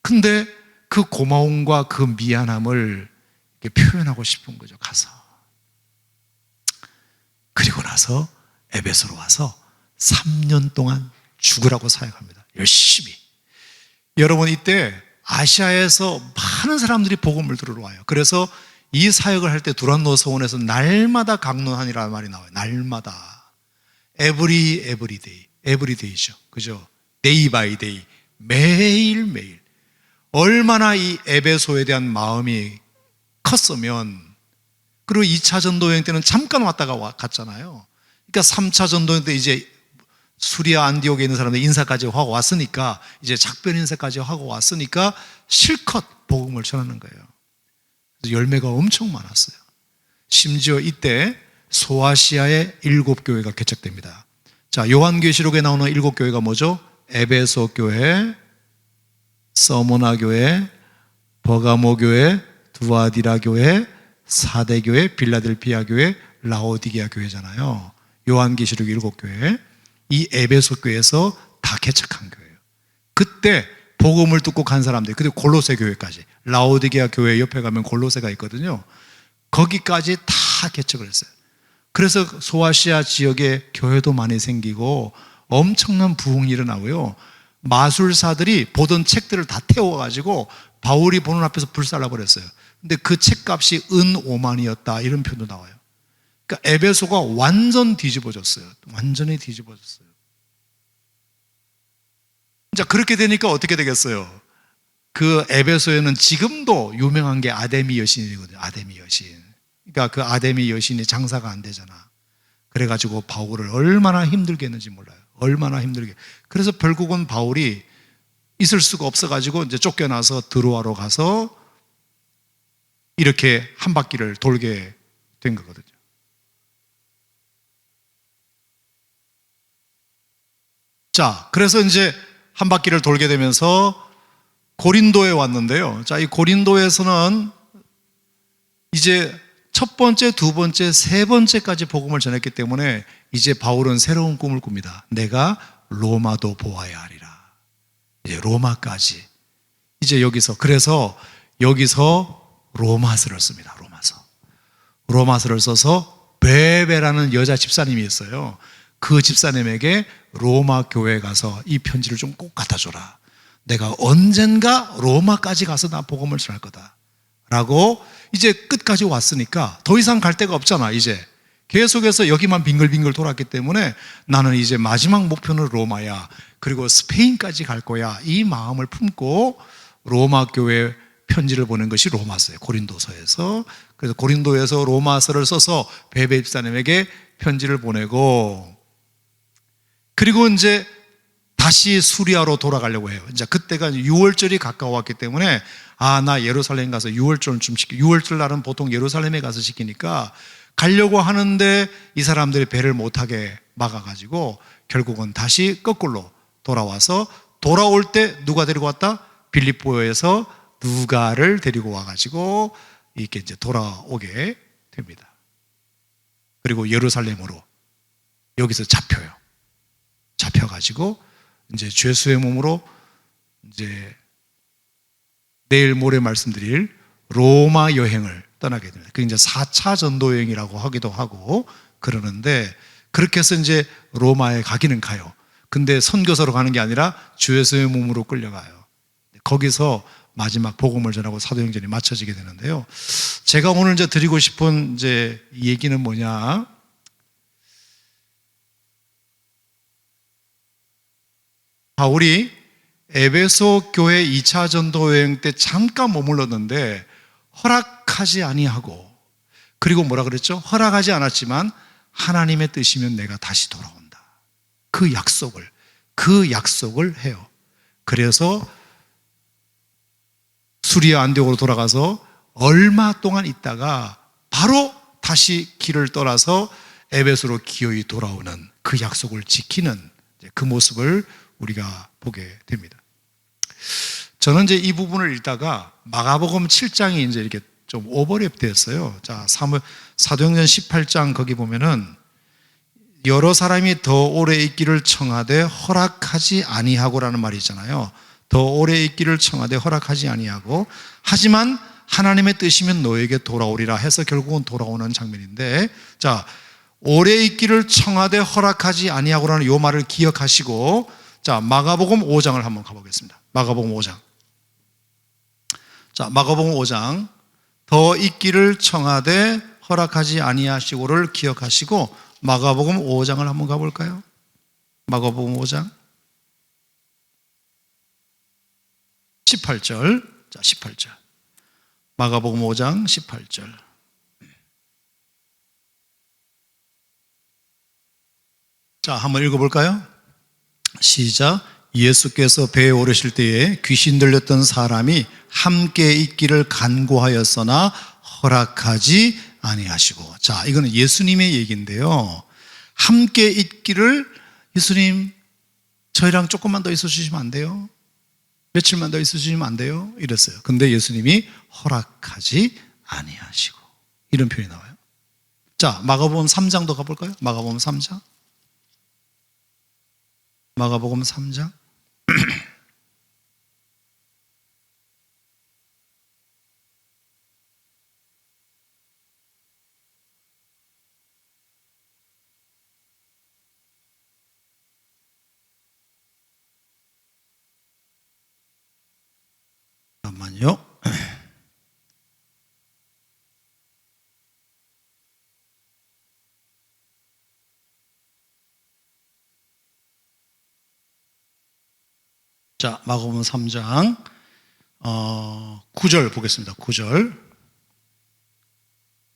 근데 그 고마움과 그 미안함을 표현하고 싶은 거죠, 가서. 그리고 나서 에베소로 와서 3년 동안 죽으라고 사역합니다. 열심히. 여러분, 이때 아시아에서 많은 사람들이 복음을 들으러 와요. 그래서 이 사역을 할 때 두란노 서원에서 날마다 강론하니라는 말이 나와요. 날마다. everyday. everyday죠. 그죠? day by day. 매일매일. 얼마나 이 에베소에 대한 마음이 컸으면, 그리고 2차 전도여행 때는 잠깐 왔다가 갔잖아요. 그러니까 3차 전도여행 때 이제 수리아 안디옥에 있는 사람들 인사까지 하고 왔으니까, 이제 작별 인사까지 하고 왔으니까 실컷 복음을 전하는 거예요. 그래서 열매가 엄청 많았어요. 심지어 이때 소아시아의 7교회가 개척됩니다. 자, 요한계시록에 나오는 7교회가 뭐죠? 에베소 교회, 서모나 교회, 버가모 교회, 두아디라 교회, 사대 교회, 빌라델피아 교회, 라오디게아 교회잖아요. 요한계시록 7교회. 이 에베소 교회에서 다 개척한 교회예요. 그때 복음을 듣고 간 사람들, 그리고 골로새 교회까지, 라오디게아 교회 옆에 가면 골로새가 있거든요. 거기까지 다 개척을 했어요. 그래서 소아시아 지역에 교회도 많이 생기고 엄청난 부흥이 일어나고요. 마술사들이 보던 책들을 다 태워가지고 바울이 보는 앞에서 불살라 버렸어요. 근데 그 책값이 은 5만이었다, 이런 표현도 나와요. 그러니까 에베소가 완전 뒤집어졌어요. 완전히 뒤집어졌어요. 자, 그렇게 되니까 어떻게 되겠어요? 그 에베소에는 지금도 유명한 게 아데미 여신이거든요. 아데미 여신. 그러니까 그 아데미 여신이 장사가 안 되잖아. 그래가지고 바울을 얼마나 힘들게 했는지 몰라요. 얼마나 힘들게. 그래서 결국은 바울이 있을 수가 없어가지고 이제 쫓겨나서 드로아로 가서 이렇게 한 바퀴를 돌게 된 거거든요. 자, 그래서 이제 한 바퀴를 돌게 되면서 고린도에 왔는데요. 자, 이 고린도에서는 이제 첫 번째, 두 번째, 세 번째까지 복음을 전했기 때문에 이제 바울은 새로운 꿈을 꿉니다. 내가 로마도 보아야 하리라. 이제 로마까지. 이제 여기서, 그래서 여기서 로마서를 씁니다. 로마서를 써서 베베라는 여자 집사님이 있어요. 그 집사님에게 로마 교회에 가서 이 편지를 좀 꼭 갖다 줘라. 내가 언젠가 로마까지 가서 나 복음을 전할 거다. 라고 이제 끝까지 왔으니까 더 이상 갈 데가 없잖아. 이제 계속해서 여기만 빙글빙글 돌았기 때문에 나는 이제 마지막 목표는 로마야. 그리고 스페인까지 갈 거야. 이 마음을 품고 로마 교회 편지를 보낸 것이 로마서예요. 고린도서에서. 그래서 고린도에서 로마서를 써서 베베 집사님에게 편지를 보내고, 그리고 이제 다시 수리아로 돌아가려고 해요. 이제 그때가 6월절이 가까웠기 때문에 나 예루살렘 가서 6월절 좀 시켜. 6월절 날은 보통 예루살렘에 가서 시키니까 가려고 하는데 이 사람들이 배를 못하게 막아가지고 결국은 다시 거꾸로 돌아와서, 돌아올 때 누가 데리고 왔다? 빌립보에서 누가를 데리고 와가지고 이렇게 이제 돌아오게 됩니다. 그리고 예루살렘으로 여기서 잡혀가지고 이제 죄수의 몸으로 이제 내일 모레 말씀드릴 로마 여행을 떠나게 됩니다. 그게 이제 4차 전도 여행이라고 하기도 하고 그러는데, 그렇게 해서 이제 로마에 가기는 가요. 근데 선교사로 가는 게 아니라 죄수의 몸으로 끌려가요. 거기서 마지막 복음을 전하고 사도행전이 마쳐지게 되는데요. 제가 오늘 이제 드리고 싶은 이제 이 얘기는 뭐냐? 바울이 에베소 교회 2차 전도 여행 때 잠깐 머물렀는데 허락하지 아니하고, 그리고 뭐라 그랬죠? 허락하지 않았지만 하나님의 뜻이면 내가 다시 돌아온다. 그 약속을 해요. 그래서 수리아 안디옥으로 돌아가서 얼마 동안 있다가 바로 다시 길을 떠나서 에베소로 기어이 돌아오는 그 약속을 지키는 그 모습을 우리가 보게 됩니다. 저는 이제 이 부분을 읽다가 마가복음 7장이 이제 이렇게 좀 오버랩 됐어요. 자, 사도행전 18장 거기 보면은 여러 사람이 더 오래 있기를 청하되 허락하지 아니하고라는 말이 있잖아요. 더 오래 있기를 청하되 허락하지 아니하고, 하지만 하나님의 뜻이면 너에게 돌아오리라 해서 결국은 돌아오는 장면인데, 자, 오래 있기를 청하되 허락하지 아니하고라는 이 말을 기억하시고, 자, 마가복음 5장을 한번 가보겠습니다. 마가복음 5장. 자, 마가복음 5장. 더 있기를 청하되 허락하지 아니하시고를 기억하시고 마가복음 5장을 한번 가볼까요? 마가복음 5장 18절. 자, 18절. 마가복음 5장 18절. 자, 한번 읽어볼까요? 시작. 예수께서 배에 오르실 때에 귀신 들렸던 사람이 함께 있기를 간구하였으나 허락하지 아니하시고. 자, 이거는 예수님의 얘기인데요. 함께 있기를, 예수님 저희랑 조금만 더 있어 주시면 안 돼요? 며칠만 더 있어 주시면 안 돼요? 이랬어요. 근데 예수님이 허락하지 아니하시고. 이런 표현이 나와요. 자, 마가복음 3장도 가볼까요? 마가복음 3장. 마가복음 3장. 잠깐만요. 자, 마가복음 3장 9절 보겠습니다. 9절.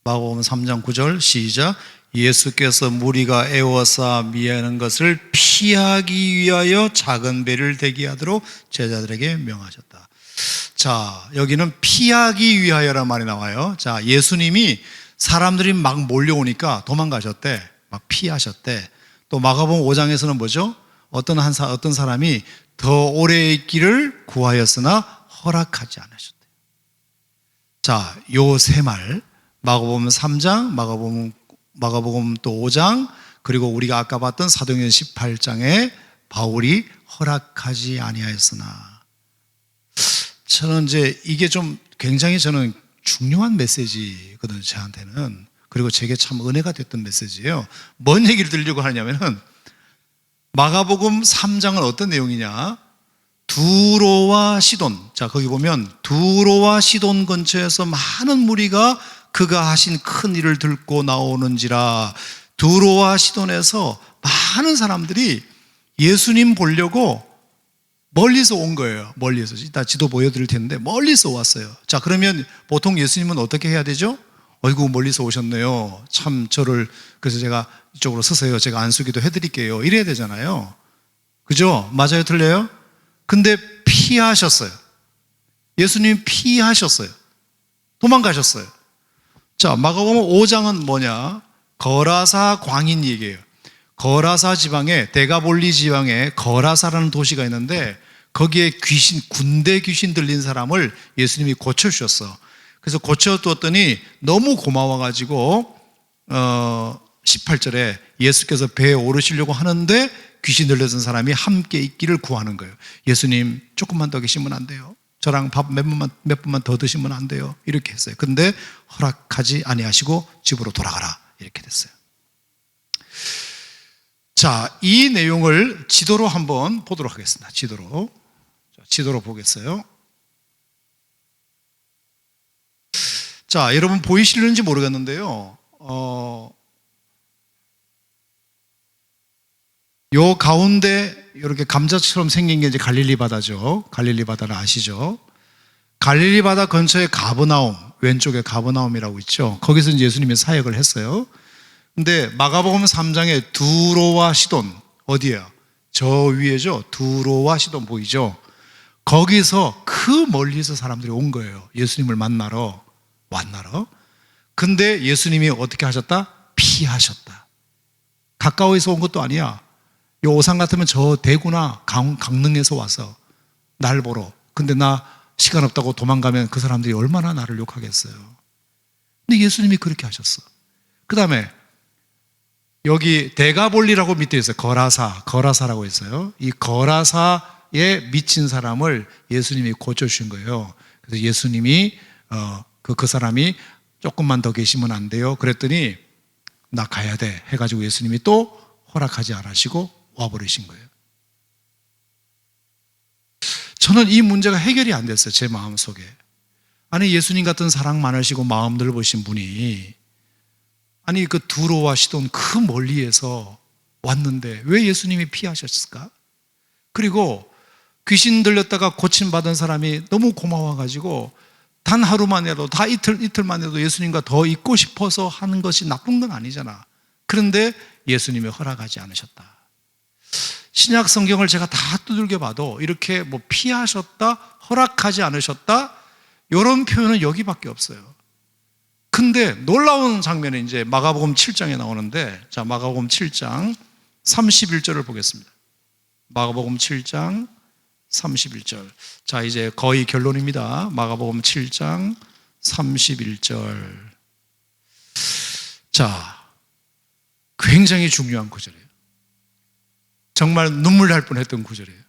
마가복음 3장 9절 시작. 예수께서 무리가 애워싸 미하는 것을 피하기 위하여 작은 배를 대기하도록 제자들에게 명하셨다. 자, 여기는 피하기 위하여라는 말이 나와요. 자, 예수님이 사람들이 막 몰려오니까 도망가셨대. 막 피하셨대. 또 마가복음 5장에서는 뭐죠? 어떤 사람이 더 오래 있기를 구하였으나 허락하지 않으셨대. 자, 요 세 말, 마가복음 3장, 마가복음 또 5장, 그리고 우리가 아까 봤던 사도행전 18장에 바울이 허락하지 아니하였으나. 저는 이제 이게 좀 굉장히 저는 중요한 메시지거든요, 저한테는. 그리고 제게 참 은혜가 됐던 메시지예요. 뭔 얘기를 들으려고 하냐면은 마가복음 3장은 어떤 내용이냐? 두로와 시돈. 자, 거기 보면 두로와 시돈 근처에서 많은 무리가 그가 하신 큰 일을 듣고 나오는지라. 두로와 시돈에서 많은 사람들이 예수님 보려고 멀리서 온 거예요. 멀리서. 이따 지도 보여드릴 텐데 멀리서 왔어요. 자, 그러면 보통 예수님은 어떻게 해야 되죠? 어이구, 멀리서 오셨네요. 참 저를, 그래서 제가 이쪽으로 서세요. 제가 안수기도 해드릴게요. 이래야 되잖아요. 그죠? 맞아요? 틀려요? 근데 피하셨어요. 예수님이 피하셨어요. 도망가셨어요. 자, 마가복음 5장은 뭐냐? 거라사 광인 얘기예요. 거라사 지방에, 데가볼리 지방에 거라사라는 도시가 있는데 거기에 군대 귀신 들린 사람을 예수님이 고쳐주셨어. 그래서 고쳐두었더니 너무 고마워가지고 18절에 예수께서 배에 오르시려고 하는데 귀신 들렸던 사람이 함께 있기를 구하는 거예요. 예수님 조금만 더 계시면 안 돼요? 저랑 밥 몇 번만 더 드시면 안 돼요? 이렇게 했어요. 근데 허락하지 아니하시고 집으로 돌아가라 이렇게 됐어요. 자, 이 내용을 지도로 한번 보도록 하겠습니다. 지도로 보겠어요. 자, 여러분 보이시는지 모르겠는데요. 요 가운데 이렇게 감자처럼 생긴 게 이제 갈릴리 바다죠. 갈릴리 바다를 아시죠? 갈릴리 바다 근처에 가버나움, 왼쪽에 가버나움이라고 있죠. 거기서 이제 예수님이 사역을 했어요. 근데 마가복음 3장에 두로와 시돈, 어디예요? 저 위에죠. 두로와 시돈 보이죠? 거기서 그 멀리서 사람들이 온 거예요. 예수님을 만나러. 근데 예수님이 어떻게 하셨다? 피하셨다. 가까이서 온 것도 아니야. 이 오산 같으면 저 대구나 강릉에서 와서 날 보러. 근데 나 시간 없다고 도망가면 그 사람들이 얼마나 나를 욕하겠어요. 근데 예수님이 그렇게 하셨어. 그 다음에 여기 대가볼리라고 밑에 있어요. 거라사라고 있어요. 이 거라사에 미친 사람을 예수님이 고쳐주신 거예요. 그래서 예수님이 그 사람이 조금만 더 계시면 안 돼요. 그랬더니 나 가야 돼 해가지고 예수님이 또 허락하지 않으시고 와버리신 거예요. 저는 이 문제가 해결이 안 됐어요. 제 마음속에. 아니 예수님 같은 사랑 많으시고 마음 넓으신 분이 아니 그 두로와 시돈 그 멀리에서 왔는데 왜 예수님이 피하셨을까? 그리고 귀신 들렸다가 고침받은 사람이 너무 고마워가지고 단 하루만 해도 다 이틀만 해도 예수님과 더 있고 싶어서 하는 것이 나쁜 건 아니잖아. 그런데 예수님이 허락하지 않으셨다. 신약 성경을 제가 다 두들겨 봐도 이렇게 뭐 피하셨다, 허락하지 않으셨다 이런 표현은 여기밖에 없어요. 근데 놀라운 장면이 이제 마가복음 7장에 나오는데, 자, 마가복음 7장 31절을 보겠습니다. 마가복음 7장 31절. 자, 이제 거의 결론입니다. 마가복음 7장 31절. 자, 굉장히 중요한 구절이에요. 정말 눈물 날 뻔했던 구절이에요.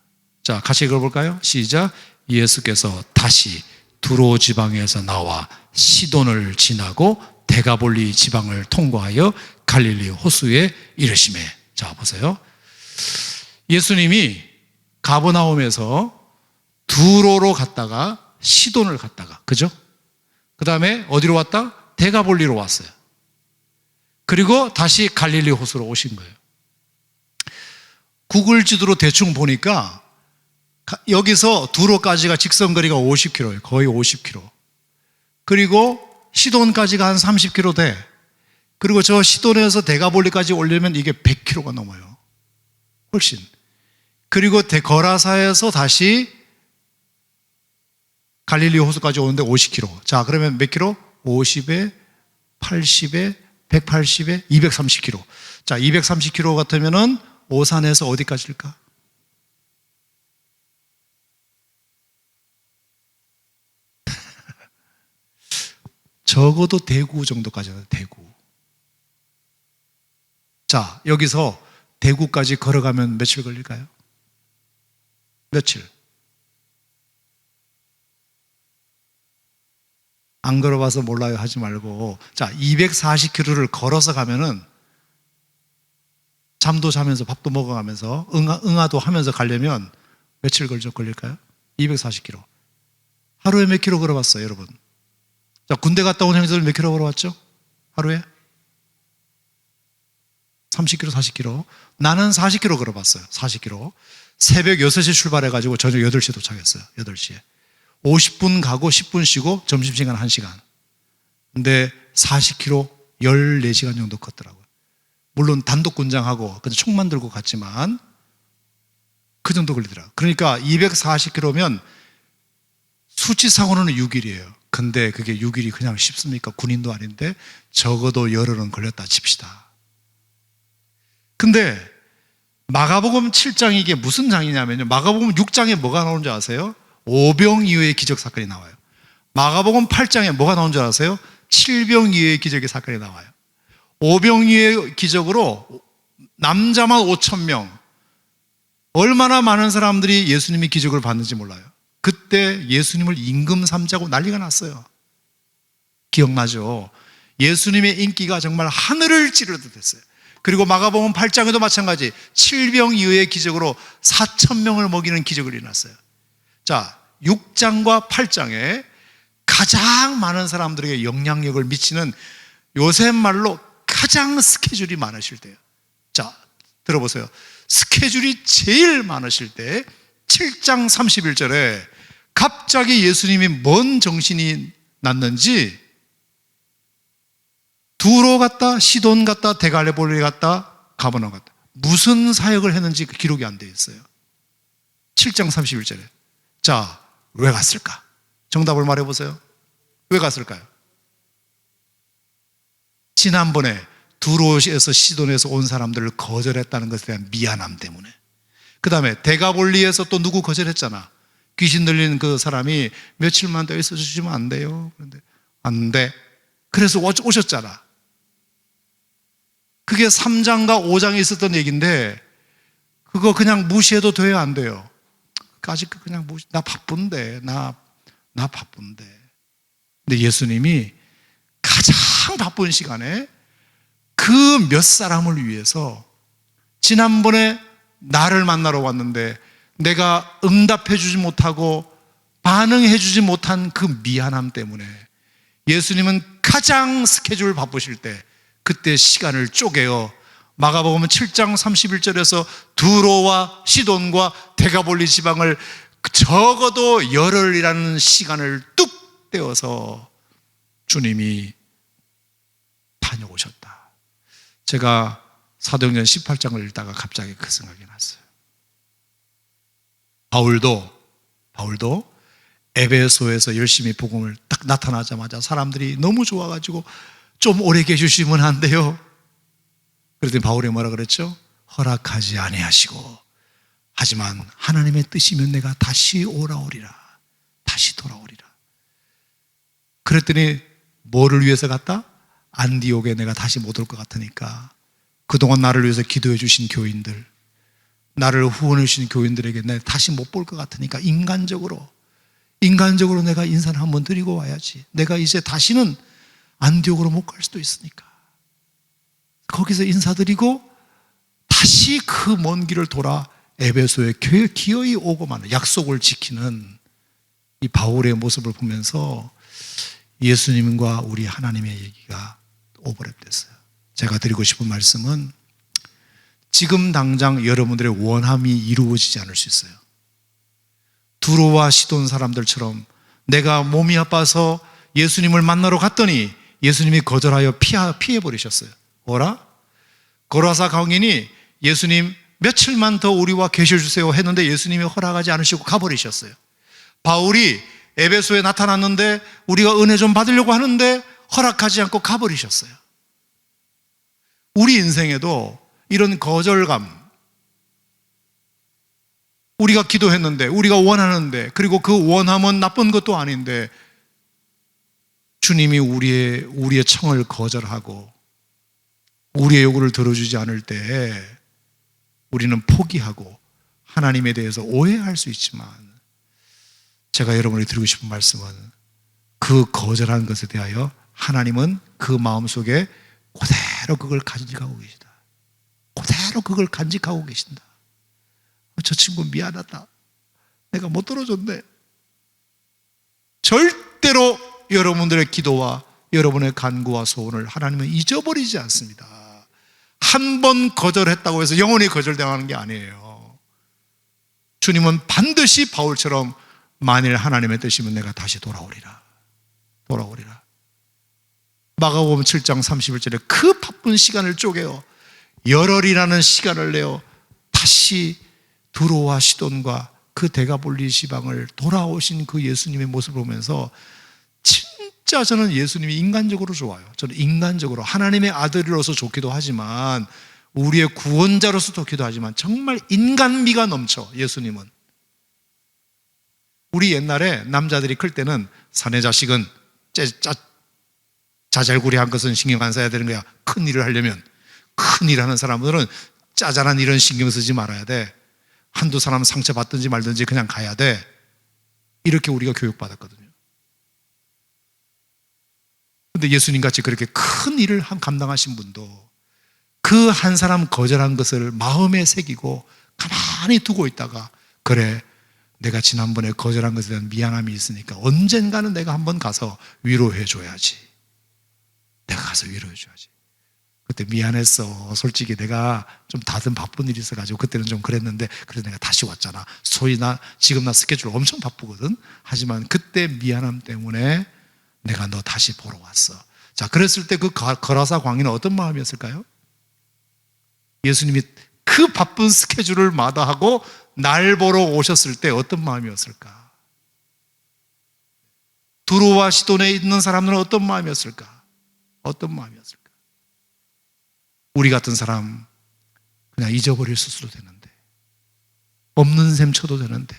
자, 같이 읽어볼까요? 시작. 예수께서 다시 두로 지방에서 나와 시돈을 지나고 데가볼리 지방을 통과하여 갈릴리 호수에 이르시매. 자, 보세요. 예수님이 가버나움에서 두로로 갔다가 시돈을 갔다가, 그죠? 그 다음에 어디로 왔다? 데가볼리로 왔어요. 그리고 다시 갈릴리 호수로 오신 거예요. 구글 지도로 대충 보니까 여기서 두로까지가 직선거리가 50km예요. 거의 50km. 그리고 시돈까지가 한 30km 돼. 그리고 저 시돈에서 데가볼리까지 오려면 이게 100km가 넘어요. 훨씬. 그리고 거라사에서 다시 갈릴리 호수까지 오는데 50km. 자, 그러면 몇 킬로? 50에 80에 180에 230km. 자, 230km 같으면은 오산에서 어디까지일까? 적어도 대구 정도까지는 대구. 자, 여기서 대구까지 걸어가면 며칠 걸릴까요? 며칠? 안 걸어봐서 몰라요 하지 말고, 자, 240km를 걸어서 가면은 잠도 자면서 밥도 먹어가면서 응아도 하면서 가려면 며칠 걸릴까요? 240km. 하루에 몇 킬로 걸어봤어요, 여러분? 자, 군대 갔다 온 형제들 몇 킬로 걸어왔죠? 하루에? 30km, 40km. 나는 40km 걸어봤어요. 40km. 새벽 6시에 출발해가지고 저녁 8시에 도착했어요. 8시에. 50분 가고 10분 쉬고 점심시간 1시간. 근데 40km 14시간 정도 걷더라고요. 물론 단독군장하고 총만 들고 갔지만 그 정도 걸리더라고요. 그러니까 240km면 수치상으로는 6일이에요. 근데 그게 6일이 그냥 쉽습니까? 군인도 아닌데 적어도 열흘은 걸렸다 칩시다. 근데 마가복음 7장이 이게 무슨 장이냐면요, 마가복음 6장에 뭐가 나오는 줄 아세요? 오병이어의 기적 사건이 나와요. 마가복음 8장에 뭐가 나오는 줄 아세요? 칠병이어의 기적의 사건이 나와요. 오병이어의 기적으로 남자만 5,000명, 얼마나 많은 사람들이 예수님이 기적을 받는지 몰라요. 그때 예수님을 임금 삼자고 난리가 났어요. 기억나죠? 예수님의 인기가 정말 하늘을 찌르듯 했어요. 그리고 마가복음 8장에도 마찬가지, 칠병이어의 기적으로 4,000명을 먹이는 기적을 일어났어요. 자, 6장과 8장에 가장 많은 사람들에게 영향력을 미치는, 요새 말로 가장 스케줄이 많으실 때예요. 자, 들어보세요. 스케줄이 제일 많으실 때 7장 31절에 갑자기 예수님이 뭔 정신이 났는지 두로 갔다, 시돈 갔다, 데갈레볼리 갔다, 가버나움 갔다. 무슨 사역을 했는지 그 기록이 안 되어 있어요. 7장 31절에. 자, 왜 갔을까? 정답을 말해보세요. 왜 갔을까요? 지난번에 두로에서 시돈에서 온 사람들을 거절했다는 것에 대한 미안함 때문에. 그 다음에 데가볼리에서 또 누구 거절했잖아. 귀신 들린 그 사람이 며칠만 더 있어 주시면 안 돼요. 그런데 안 돼. 그래서 오셨잖아. 그게 3장과 5장에 있었던 얘기인데 그거 그냥 무시해도 돼요, 안 돼요? 아직 그냥 나 바쁜데, 나 바쁜데. 근데 예수님이 가장 바쁜 시간에 그 몇 사람을 위해서 지난번에 나를 만나러 왔는데 내가 응답해 주지 못하고 반응해 주지 못한 그 미안함 때문에 예수님은 가장 스케줄 바쁘실 때 그때 시간을 쪼개어 마가복음 7장 31절에서 두로와 시돈과 데가볼리 지방을 적어도 열흘이라는 시간을 뚝 떼어서 주님이 다녀오셨다. 제가 사도행전 18장을 읽다가 갑자기 그 생각이 났어요. 바울도 에베소에서 열심히 복음을 딱 나타나자마자 사람들이 너무 좋아가지고 좀 오래 계주시면 안 돼요? 그랬더니 바울이 뭐라 그랬죠? 허락하지 아니하시고 하지만 하나님의 뜻이면 내가 다시 오라오리라. 다시 돌아오리라. 그랬더니 뭐를 위해서 갔다? 안디옥에 내가 다시 못 올 것 같으니까 그동안 나를 위해서 기도해 주신 교인들, 나를 후원해 주신 교인들에게 내가 다시 못 볼 것 같으니까 인간적으로 내가 인사를 한번 드리고 와야지. 내가 이제 다시는 안디옥으로 못 갈 수도 있으니까 거기서 인사드리고 다시 그 먼 길을 돌아 에베소에 기어이 오고만 약속을 지키는 이 바울의 모습을 보면서 예수님과 우리 하나님의 얘기가 오버랩됐어요. 제가 드리고 싶은 말씀은 지금 당장 여러분들의 원함이 이루어지지 않을 수 있어요. 두로와 시돈 사람들처럼 내가 몸이 아파서 예수님을 만나러 갔더니 예수님이 거절하여 피해버리셨어요. 고라사 광인이 예수님 며칠만 더 우리와 계셔주세요 했는데 예수님이 허락하지 않으시고 가버리셨어요. 바울이 에베소에 나타났는데 우리가 은혜 좀 받으려고 하는데 허락하지 않고 가버리셨어요. 우리 인생에도 이런 거절감, 우리가 기도했는데 우리가 원하는데 그리고 그 원함은 나쁜 것도 아닌데 주님이 우리의 청을 거절하고 우리의 요구를 들어주지 않을 때 우리는 포기하고 하나님에 대해서 오해할 수 있지만 제가 여러분에게 드리고 싶은 말씀은 그 거절한 것에 대하여 하나님은 그 마음속에 그대로 그걸 간직하고 계시다. 그대로 그걸 간직하고 계신다. 저 친구 미안하다. 내가 못 들어줬네. 절대로 여러분들의 기도와 여러분의 간구와 소원을 하나님은 잊어버리지 않습니다. 한 번 거절했다고 해서 영원히 거절당하는 게 아니에요. 주님은 반드시 바울처럼 만일 하나님의 뜻이면 내가 다시 돌아오리라. 마가복음 7장 31절에 그 바쁜 시간을 쪼개어 열흘이라는 시간을 내어 다시 두로와 시돈과 그 데가볼리 지방을 돌아오신 그 예수님의 모습을 보면서 진짜 저는 예수님이 인간적으로 좋아요. 저는 인간적으로 하나님의 아들로서 좋기도 하지만 우리의 구원자로서 좋기도 하지만 정말 인간미가 넘쳐. 예수님은 우리 옛날에 남자들이 클 때는 사내 자식은 자잘구리한 것은 신경 안 써야 되는 거야. 큰 일을 하려면. 큰 일 하는 사람들은 짜잘한 일은 신경 쓰지 말아야 돼. 한두 사람 상처받든지 말든지 그냥 가야 돼. 이렇게 우리가 교육받았거든요. 근데 예수님같이 그렇게 큰 일을 감당하신 분도 그 한 사람 거절한 것을 마음에 새기고 가만히 두고 있다가 그래, 내가 지난번에 거절한 것에 대한 미안함이 있으니까 언젠가는 내가 한번 가서 위로해 줘야지. 내가 가서 위로해 줘야지. 그때 미안했어. 솔직히 내가 좀 다른 바쁜 일이 있어가지고 그때는 좀 그랬는데 그래서 내가 다시 왔잖아. 소위 지금 나 스케줄 엄청 바쁘거든. 하지만 그때 미안함 때문에 내가 너 다시 보러 왔어. 자, 그랬을 때 그 거라사 광인은 어떤 마음이었을까요? 예수님이 그 바쁜 스케줄을 마다하고 날 보러 오셨을 때 어떤 마음이었을까? 두로와 시돈에 있는 사람들은 어떤 마음이었을까? 우리 같은 사람 그냥 잊어버릴 수도 되는데, 없는 셈 쳐도 되는데,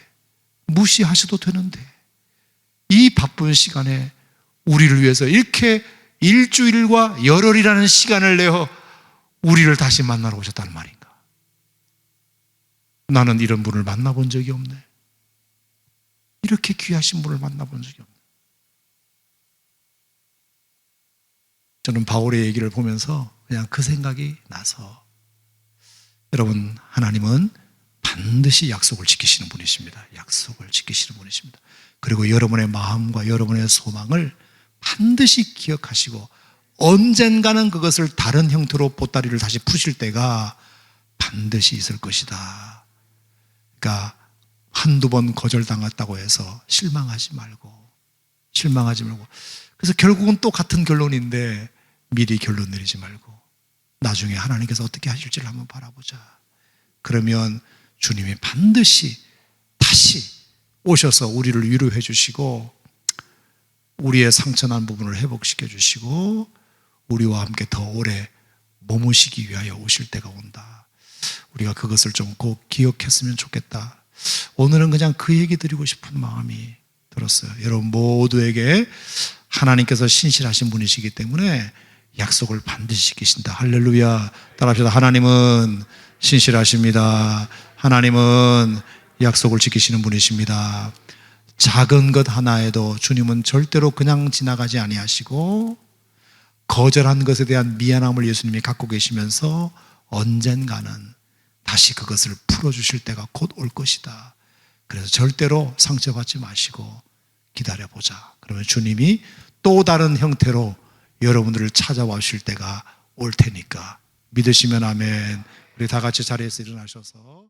무시하셔도 되는데, 이 바쁜 시간에 우리를 위해서 이렇게 일주일과 열흘이라는 시간을 내어 우리를 다시 만나러 오셨다는 말인가? 나는 이런 분을 만나본 적이 없네. 이렇게 귀하신 분을 만나본 적이 없네. 저는 바울의 얘기를 보면서 그냥 그 생각이 나서, 여러분, 하나님은 반드시 약속을 지키시는 분이십니다. 약속을 지키시는 분이십니다. 그리고 여러분의 마음과 여러분의 소망을 반드시 기억하시고 언젠가는 그것을 다른 형태로 보따리를 다시 푸실 때가 반드시 있을 것이다. 그러니까 한두 번 거절당했다고 해서 실망하지 말고. 그래서 결국은 또 같은 결론인데 미리 결론 내리지 말고 나중에 하나님께서 어떻게 하실지를 한번 바라보자. 그러면 주님이 반드시 다시 오셔서 우리를 위로해 주시고 우리의 상처난 부분을 회복시켜 주시고 우리와 함께 더 오래 머무시기 위하여 오실 때가 온다. 우리가 그것을 좀 꼭 기억했으면 좋겠다. 오늘은 그냥 그 얘기 드리고 싶은 마음이 들었어요. 여러분 모두에게 하나님께서 신실하신 분이시기 때문에 약속을 반드시 지키신다. 할렐루야. 따라합시다. 하나님은 신실하십니다. 하나님은 약속을 지키시는 분이십니다. 작은 것 하나에도 주님은 절대로 그냥 지나가지 아니하시고 거절한 것에 대한 미안함을 예수님이 갖고 계시면서 언젠가는 다시 그것을 풀어주실 때가 곧 올 것이다. 그래서 절대로 상처받지 마시고 기다려보자. 그러면 주님이 또 다른 형태로 여러분들을 찾아와 주실 때가 올 테니까 믿으시면 아멘. 우리 다 같이 자리에서 일어나셔서